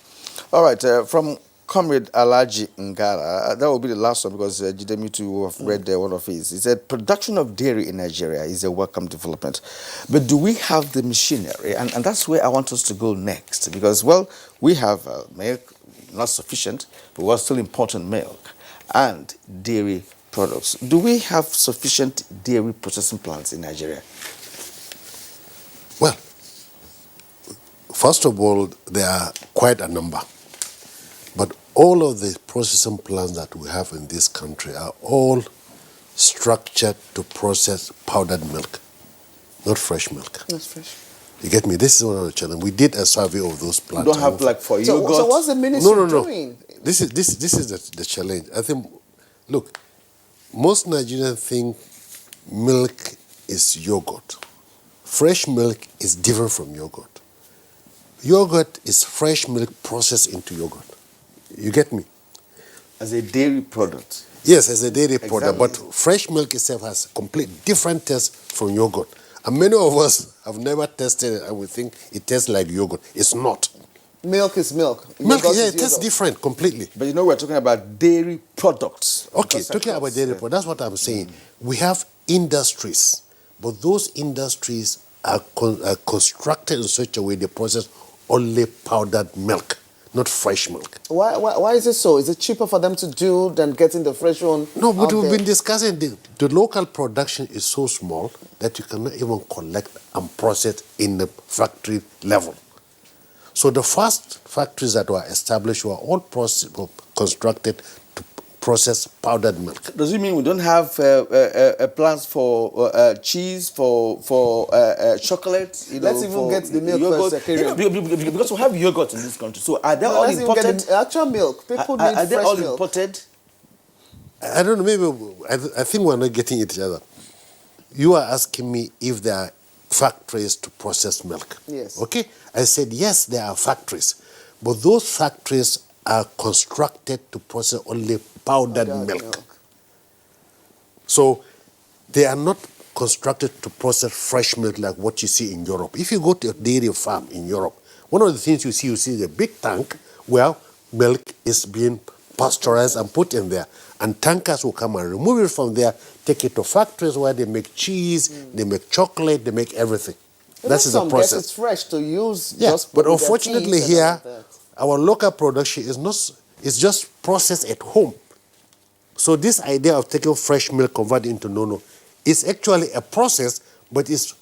All right, from Comrade Alaji Ngara, that will be the last one because Jide Mutiu have read one of his. He said, production of dairy in Nigeria is a welcome development. But do we have the machinery? And that's where I want us to go next because, well, we have milk, not sufficient, but we're still importing milk and dairy products. Do we have sufficient dairy processing plants in Nigeria? Well, first of all, there are quite a number. But all of the processing plants that we have in this country are all structured to process powdered milk, not fresh milk. That's fresh. You get me? This is one of the challenges. We did a survey of those plants. You don't have like for yogurt? So what's the ministry doing? This is the challenge. I think, look, most Nigerians think milk is yogurt. Fresh milk is different from yogurt. Yogurt is fresh milk processed into yogurt. You get me? As a dairy product. Yes, as a dairy product, Exactly. but fresh milk itself has a complete different taste from yogurt. And many of us have never tasted it and we think it tastes like yogurt. It's not. Milk is milk. Milk, Yogurt yeah, is it tastes yogurt. different completely. But you know, we're talking about dairy products. Okay, Just talking about across, dairy yeah. products, that's what I'm saying. We have industries, but those industries are constructed in such a way they process only powdered milk, not fresh milk. Why is it so? Is it cheaper for them to do than getting the fresh one? No, but out we've there? been discussing the local production is so small that you cannot even collect and process in the factory level. So the first factories that were established were all constructed to process powdered milk. Does it mean we don't have plans for cheese, for chocolate? You Let's know, even for get the milk yogurt? first, You know, because we have yogurt in this country. So are they No, all let's even get imported? the actual milk. People Are need they fresh all milk. imported? I don't know, maybe I think we're not getting each other. You are asking me if there are factories to process milk. Yes. Okay? I said, yes, there are factories. But those factories are constructed to process only powdered milk. So they are not constructed to process fresh milk like what you see in Europe. If you go to a dairy farm in Europe, one of the things you see the big tank where milk is being pasteurized and put in there. And tankers will come and remove it from there, take it to factories where they make cheese, they make chocolate, they make everything. That is the process. It's fresh to use. Yeah, just but with their unfortunately teeth and all here, that. our local production is not. It's just processed at home. So this idea of taking fresh milk converted into nono is actually a process, but it's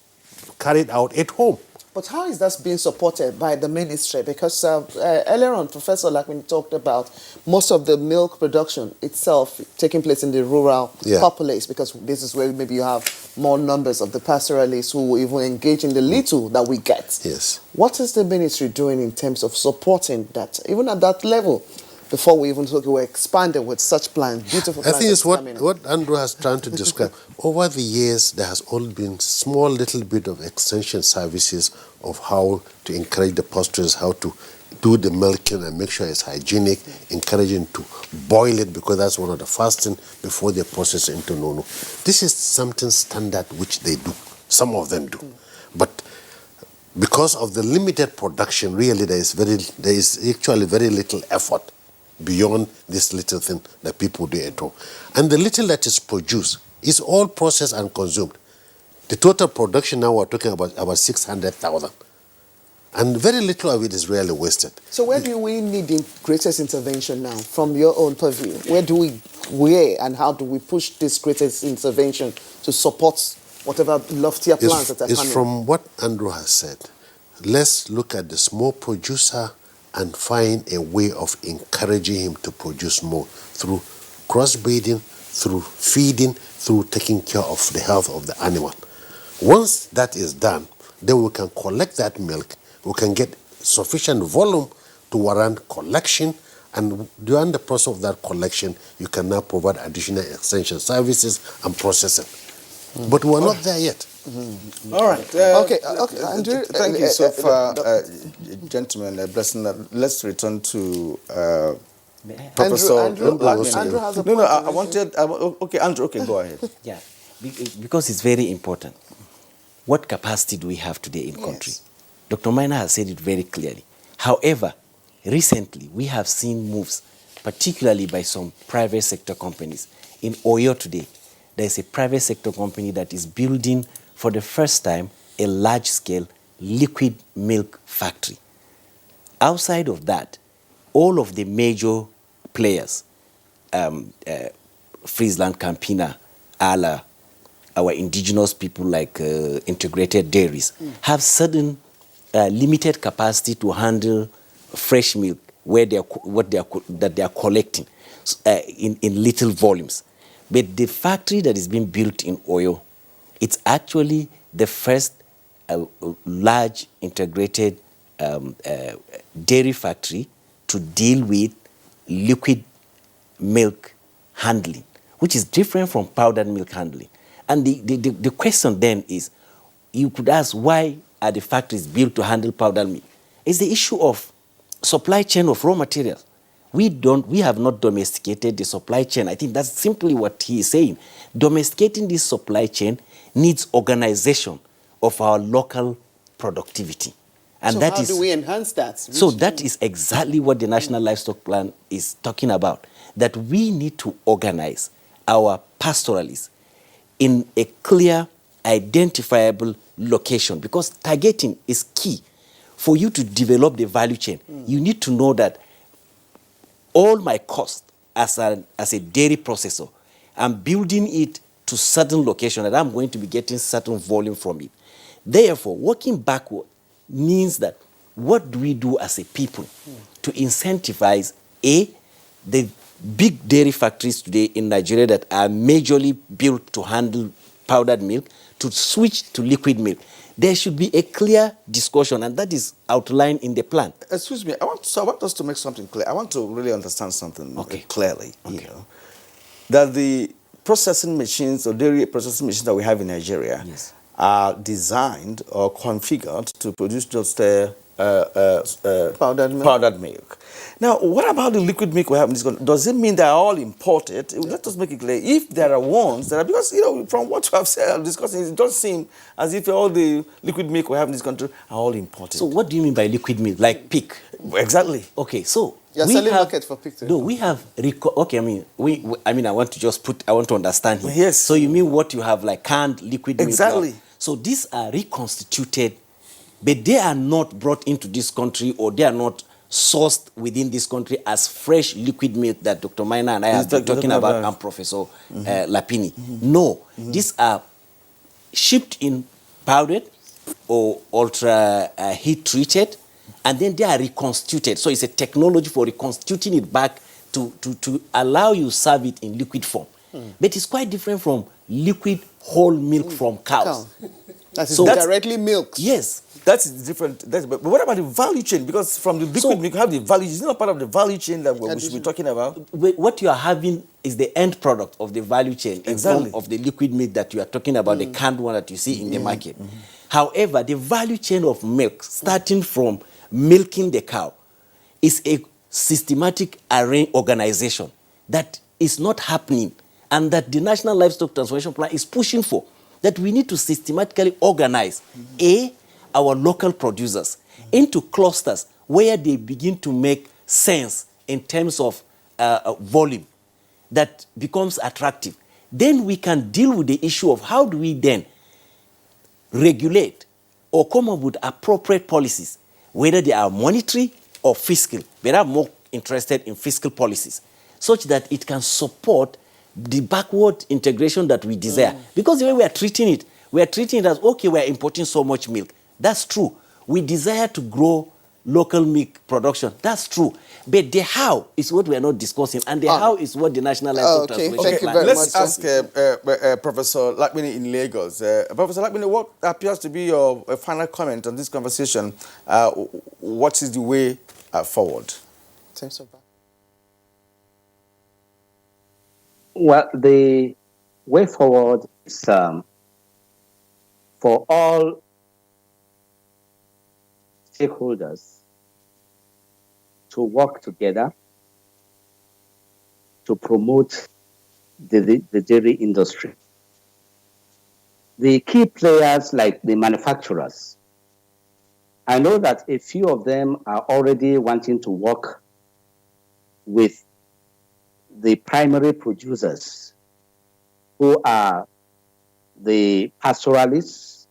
carried out at home. But how is that being supported by the ministry? Because earlier on, Professor, like when you talked about most of the milk production itself taking place in the rural populace, because this is where maybe you have more numbers of the pastoralists who will even engage in the little that we get. Yes. What is the ministry doing in terms of supporting that, even at that level? Before we even talk, we're expanding with such plans, beautiful plans. I think it's that's coming in. what Andrew has tried to describe. Over the years, there has all been small little bit of extension services of how to encourage the pastoralists, how to do the milking and make sure it's hygienic, encouraging to boil it because that's one of the first things before they process it into nono. This is something standard which they do. Some of them do. But because of the limited production, really there is actually very little effort beyond this little thing that people do at home. And the little that is produced is all processed and consumed. The total production now we're talking about 600,000. And very little of it is really wasted. So where do we need the greatest intervention now, from your own purview? Where and how do we push this greatest intervention to support whatever loftier plans that are coming? It's from what Andrew has said. Let's look at the small producer and find a way of encouraging him to produce more through crossbreeding, through feeding, through taking care of the health of the animal. Once that is done, then we can collect that milk, we can get sufficient volume to warrant collection, and during the process of that collection, you can now provide additional extension services and processing. But we're not there yet. All right. Okay, Andrew. Thank you so far, gentlemen. Blessing. Let's return to Professor Andrew Lagbeni. Andrew has a No, point. I wanted. Okay, Andrew. Okay, go ahead. Yeah, because it's very important. What capacity do we have today in country? Dr. Miner has said it very clearly. However, recently we have seen moves, particularly by some private sector companies. In Oyo today, there is a private sector company that is building for the first time a large-scale liquid milk factory. Outside of that, all of the major players, Friesland, Campina, Ala, our indigenous people like integrated dairies, have certain limited capacity to handle fresh milk that they are collecting in little volumes. But the factory that is being built in Oyo, it's actually the first large integrated dairy factory to deal with liquid milk handling, which is different from powdered milk handling. And the question then is, you could ask, why are the factories built to handle powdered milk? It's the issue of supply chain of raw materials. We have not domesticated the supply chain. I think that's simply what he is saying. Domesticating this supply chain needs organization of our local productivity. And So how do we enhance that? So that is exactly what the National Livestock Plan is talking about, that we need to organize our pastoralists in a clear, identifiable location, because targeting is key. For you to develop the value chain, you need to know that all my cost as a dairy processor, I'm building it to certain location that I'm going to be getting certain volume from it. Therefore, working backward means that what do we do as a people to incentivize the big dairy factories today in Nigeria that are majorly built to handle powdered milk to switch to liquid milk? There should be a clear discussion, and that is outlined in the plan. Excuse me, I want us to make something clear. I want to really understand something clearly. You know, that the processing machines or dairy processing machines that we have in Nigeria are designed or configured to produce just powdered milk. Now, what about the liquid milk we have in this country? Does it mean they are all imported? Let us make it clear. If there are ones that are, because, you know, from what you have said, discussing, it does seem as if all the liquid milk we have in this country are all imported. So what do you mean by liquid milk? Like pig? Exactly. Okay, so you're selling market for pig. No, we have okay. I mean, I want to understand here. Yes. So you mean what you have, like canned liquid milk? Exactly. So these are reconstituted, but they are not brought into this country, or they are not sourced within this country as fresh liquid milk that Dr. Maina and I have been talking about, and Professor Lapini. No, these are shipped in powdered or ultra heat treated, and then they are reconstituted. So it's a technology for reconstituting it back to allow you serve it in liquid form. But it's quite different from liquid whole milk from cows. That is directly milk. Yes. That's different. But what about the value chain? Because from the liquid milk, you have the value. It's not part of the value chain that we should be talking about. What you are having is the end product of the value chain, exactly, in form of the liquid milk that you are talking about, the canned one that you see in the market. However, the value chain of milk, starting from milking the cow, is a systematic organization that is not happening, and that the National Livestock Transformation Plan is pushing for. That we need to systematically organize our local producers into clusters where they begin to make sense in terms of volume that becomes attractive. Then we can deal with the issue of how do we then regulate or come up with appropriate policies, whether they are monetary or fiscal. But I'm more interested in fiscal policies, such that it can support the backward integration that we desire. Because the way we are treating it as, okay, we are importing so much milk. That's true. We desire to grow local milk production. That's true. But the how is what we are not discussing, and the how is what the National Livestock Transformation Plan. Let's ask Professor Lakmini in Lagos. Professor Lakmini, what appears to be your final comment on this conversation? What is the way forward? Thanks so much. Well, the way forward is for all stakeholders to work together to promote the dairy industry. The key players, like the manufacturers, I know that a few of them are already wanting to work with the primary producers, who are the pastoralists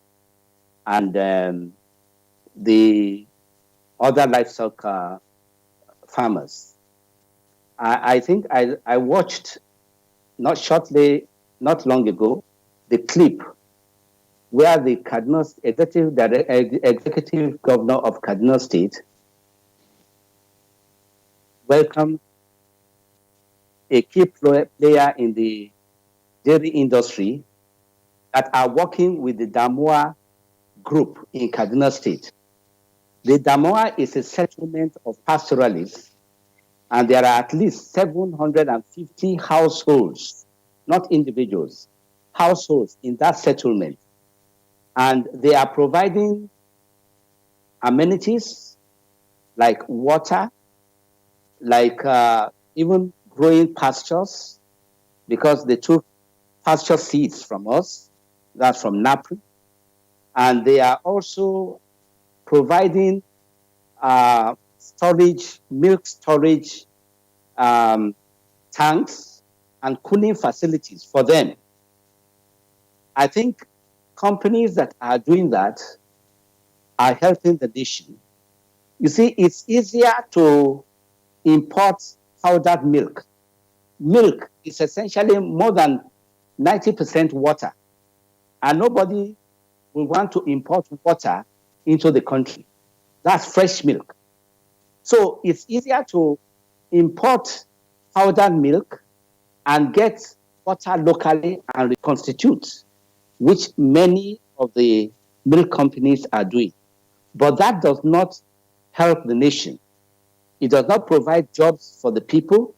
and the other livestock farmers. I think I watched not long ago, the clip where the executive governor of Kaduna State welcomed a key player in the dairy industry that are working with the Damua group in Kaduna State. The Damua is a settlement of pastoralists, and there are at least 750 households, not individuals, households in that settlement. And they are providing amenities like water, like even growing pastures, because they took pasture seeds from us, that's from NAPRI, and they are also providing storage, milk storage tanks and cooling facilities for them. I think companies that are doing that are helping the nation. You see, it's easier to import powdered milk. Milk is essentially more than 90% water, and nobody will want to import water into the country. That's fresh milk. So it's easier to import powdered milk and get water locally and reconstitute, which many of the milk companies are doing. But that does not help the nation. It does not provide jobs for the people.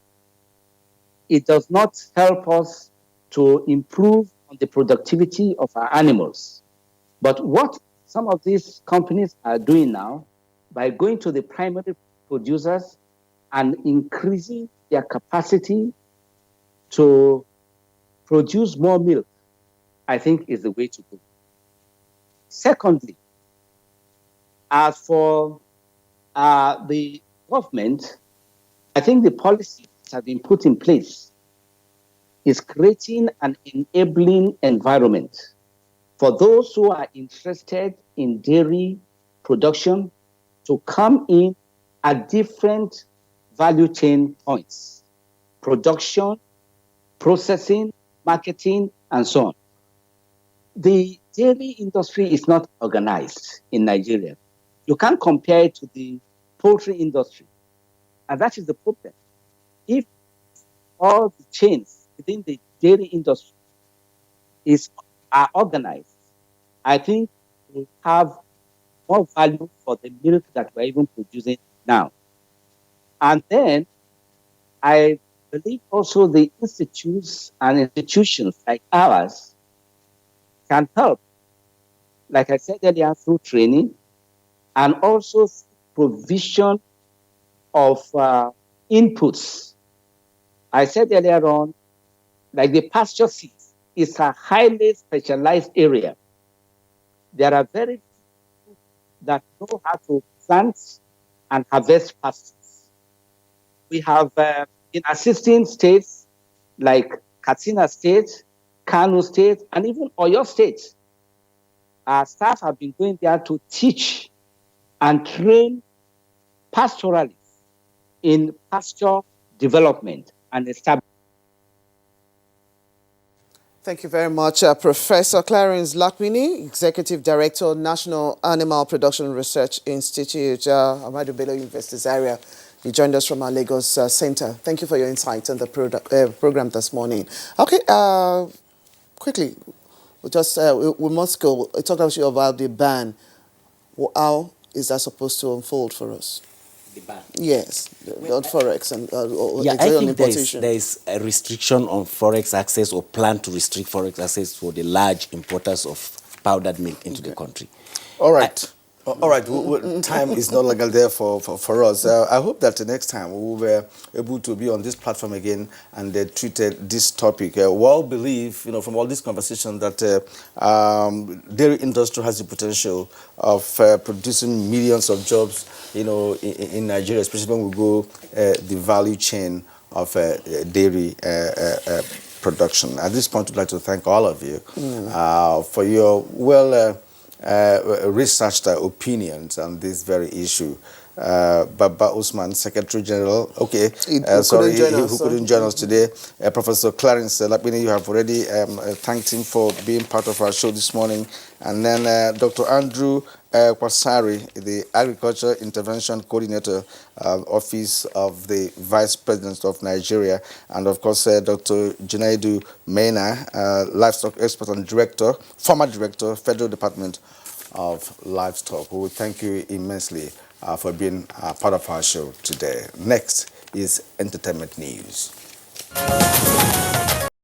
It does not help us to improve on the productivity of our animals. But what some of these companies are doing now, by going to the primary producers and increasing their capacity to produce more milk, I think is the way to go. Secondly, as for the government, I think the policies that have been put in place is creating an enabling environment for those who are interested in dairy production to come in at different value chain points: production, processing, marketing, and so on. The dairy industry is not organized in Nigeria. You can't compare it to the poultry industry. And that is the problem. If all the chains within the dairy industry are organized, I think we have more value for the milk that we're even producing now. And then I believe also the institutes and institutions like ours can help, like I said earlier, through training and also provision of inputs. I said earlier on, like the pasture seeds is a highly specialized area. There are very few that know how to plant and harvest pastures. We have in assisting states like Katsina State, Kano State, and even Oyo State, our staff have been going there to teach and train pastoralists in pasture development and establishment. Thank you very much, Professor Clarence Lakwini, Executive Director, National Animal Production Research Institute, Ahmadu Bello University Zaria. You joined us from our Lagos Center. Thank you for your insights on the program this morning. Okay, quickly, we must go. Talk about the ban. How is that supposed to unfold for us? The ban? Yes, on Forex and yeah, I think importation. there is a restriction on Forex access, or plan to restrict Forex access for the large importers of powdered milk into the country. All right. All right, time is no longer there for us. I hope that the next time we will be able to be on this platform again and treated this topic. We all believe, from all this conversation that dairy industry has the potential of producing millions of jobs, in Nigeria, especially when we go the value chain of dairy production. At this point, I'd like to thank all of you for your researched opinions on this very issue. Baba Usman, Secretary General, who couldn't join us today. Professor Clarence Lakwini, you have already thanked him for being part of our show this morning. And then Dr. Andrew Kwasari, the Agriculture Intervention Coordinator, Office of the Vice President of Nigeria. And of course, Dr. Junaidu Mena, Livestock Expert and Director, former Director, Federal Department of Livestock. We thank you immensely for being part of our show today. Next is entertainment news.